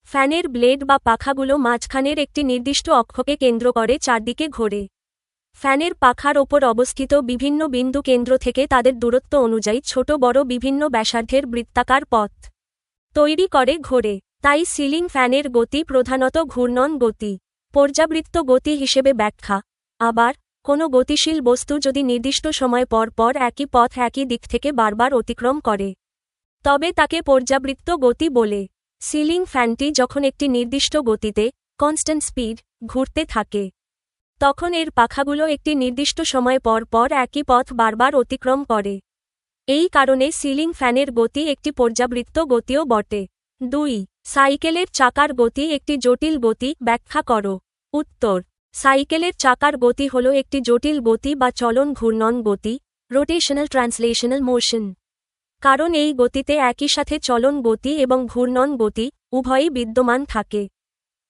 ফ্যানের ব্লেড বা পাখাগুলো মাঝখানের একটি নির্দিষ্ট অক্ষকে কেন্দ্র করে চারদিকে ঘোরে। ফ্যানের পাখার ওপর অবস্থিত বিভিন্ন বিন্দু কেন্দ্র থেকে তাদের দূরত্ব অনুযায়ী ছোট বড় বিভিন্ন ব্যাসার্ধের বৃত্তাকার পথ তৈরি করে ঘোরে। তাই সিলিং ফ্যানের গতি প্রধানত ঘূর্ণন গতি। পর্যাবৃত্ত গতি হিসেবে ব্যাখ্যা: আবার কোনো গতিশীল বস্তু যদি নির্দিষ্ট সময় পর পর একই পথ একই দিক থেকে বারবার অতিক্রম করে, তবে তাকে পর্যাবৃত্ত গতি বলে। সিলিং ফ্যানটি যখন একটি নির্দিষ্ট গতিতে কনস্ট্যান্ট স্পিড ঘুরতে থাকে, তখন এর পাখাগুলো একটি নির্দিষ্ট সময় পর পর একই পথ বারবার অতিক্রম করে। এই কারণে সিলিং ফ্যানের গতি একটি পর্যাবৃত্ত গতিও বটে। 2. সাইকেলের চাকার গতি একটি জটিল গতি, ব্যাখ্যা করো। উত্তর: সাইকেলের চাকার গতি হল একটি জটিল গতি বা চলন ঘূর্ণন গতি, রোটেশনাল ট্রান্সলেশনাল মোশন। কারণ এই গতিতে একই সাথে চলন গতি এবং ঘূর্ণন গতি উভয়ই বিদ্যমান থাকে।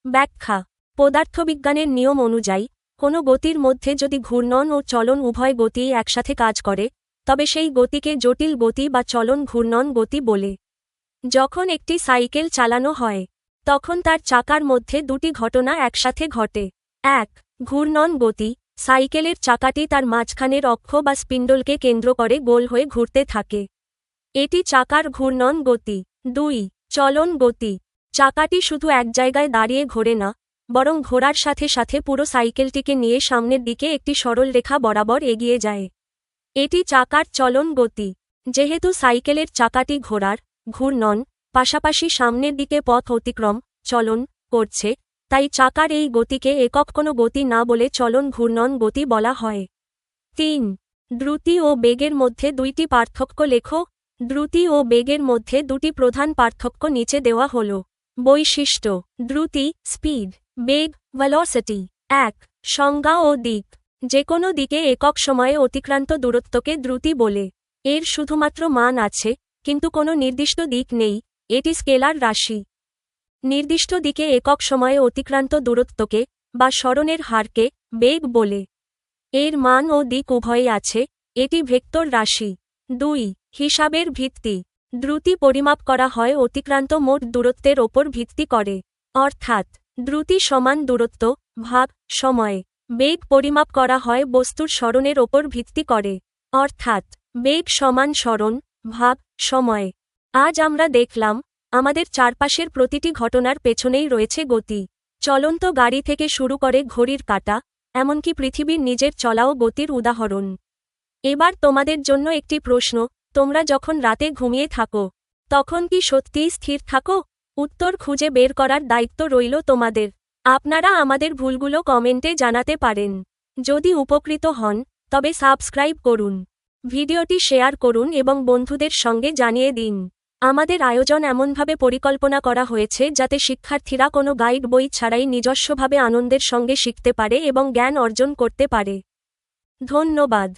ব্যাখ্যা: পদার্থবিজ্ঞানের নিয়ম অনুযায়ী কোনো গতির মধ্যে যদি ঘূর্ণন ও চলন উভয় গতিই একসাথে কাজ করে, তবে সেই গতিকে জটিল গতি বা চলন ঘূর্ণন গতি বলে। যখন একটি সাইকেল চালানো হয়, তখন তার চাকার মধ্যে দুটি ঘটনা একসাথে ঘটে। ১. ঘূর্ণন গতি। সাইকেলের চাকাটি তার মাঝখানের অক্ষ বা স্পিন্ডলকে কেন্দ্র করে গোল হয়ে ঘুরতে থাকে। এটি চাকার ঘূর্ণন গতি। ২. চলন গতি। চাকাটি শুধু এক জায়গায় দাঁড়িয়ে ঘোরে না, বরং ঘোরার সাথে সাথে পুরো সাইকেলটিকে নিয়ে সামনের দিকে একটি সরল রেখা বরাবর এগিয়ে যায়। এটি চাকার চলন গতি। যেহেতু সাইকেলের চাকাটি ঘোরার, ঘূর্ণন, পাশাপাশি সামনের দিকে পথ অতিক্রম, চলন করছে, তাই চাকার এই গতিকে একক কোনো গতি না বলে চলন ঘূর্ণন গতি বলা হয়। ৩. দ্রুতি ও বেগের মধ্যে দুইটি পার্থক্য লেখো। দ্রুতি ও বেগের মধ্যে দুটি প্রধান পার্থক্য নিচে দেওয়া হল। বৈশিষ্ট্য: দ্রুতি স্পিড, বেগ ভেলোসিটি। ১. সংজ্ঞা ও দিক। যে কোনো দিকে একক সময়ে অতিক্রান্ত দূরত্বকে দ্রুতি বলে। এর শুধুমাত্র মান আছে, কিন্তু কোনো নির্দিষ্ট দিক নেই, এটি স্কেলার রাশি। নির্দিষ্ট দিকে একক সময়ে অতিক্রান্ত দূরত্বকে বা সরণের হারকে বেগ বলে। এর মান ও দিক উভয়ই আছে, এটি ভেক্টর রাশি। ২. হিসাবের ভিত্তি। দ্রুতি পরিমাপ করা হয় অতিক্রান্ত মোট দূরত্বের ওপর ভিত্তি করে। অর্থাৎ দ্রুতি সমান দূরত্ব ভাগ সময়। বেগ পরিমাপ করা হয় বস্তুর সরণের ওপর ভিত্তি করে। অর্থাৎ বেগ সমান সরণ ভাগ সময়। আজ আমরা দেখলাম, আমাদের চারপাশের প্রতিটি ঘটনার পেছনেই রয়েছে গতি। চলন্ত গাড়ি থেকে শুরু করে ঘড়ির কাঁটা, এমনকি পৃথিবীর নিজের চলাও গতির উদাহরণ। এবার তোমাদের জন্য একটি প্রশ্ন: তোমরা যখন রাতে ঘুমিয়ে থাকো, তখন কি সত্যিই স্থির থাকো? উত্তর খুঁজে বের করার দায়িত্ব রইল তোমাদের। আপনারা আমাদের ভুলগুলো কমেন্টে জানাতে পারেন। যদি উপকৃত হন, তবে সাবস্ক্রাইব করুন, ভিডিওটি শেয়ার করুন এবং বন্ধুদের সঙ্গে জানিয়ে দিন। আমাদের আয়োজন এমনভাবে পরিকল্পনা করা হয়েছে যাতে শিক্ষার্থীরা কোনো গাইড বই ছাড়াই নিজস্বভাবে আনন্দের সঙ্গে শিখতে পারে এবং জ্ঞান অর্জন করতে পারে। ধন্যবাদ।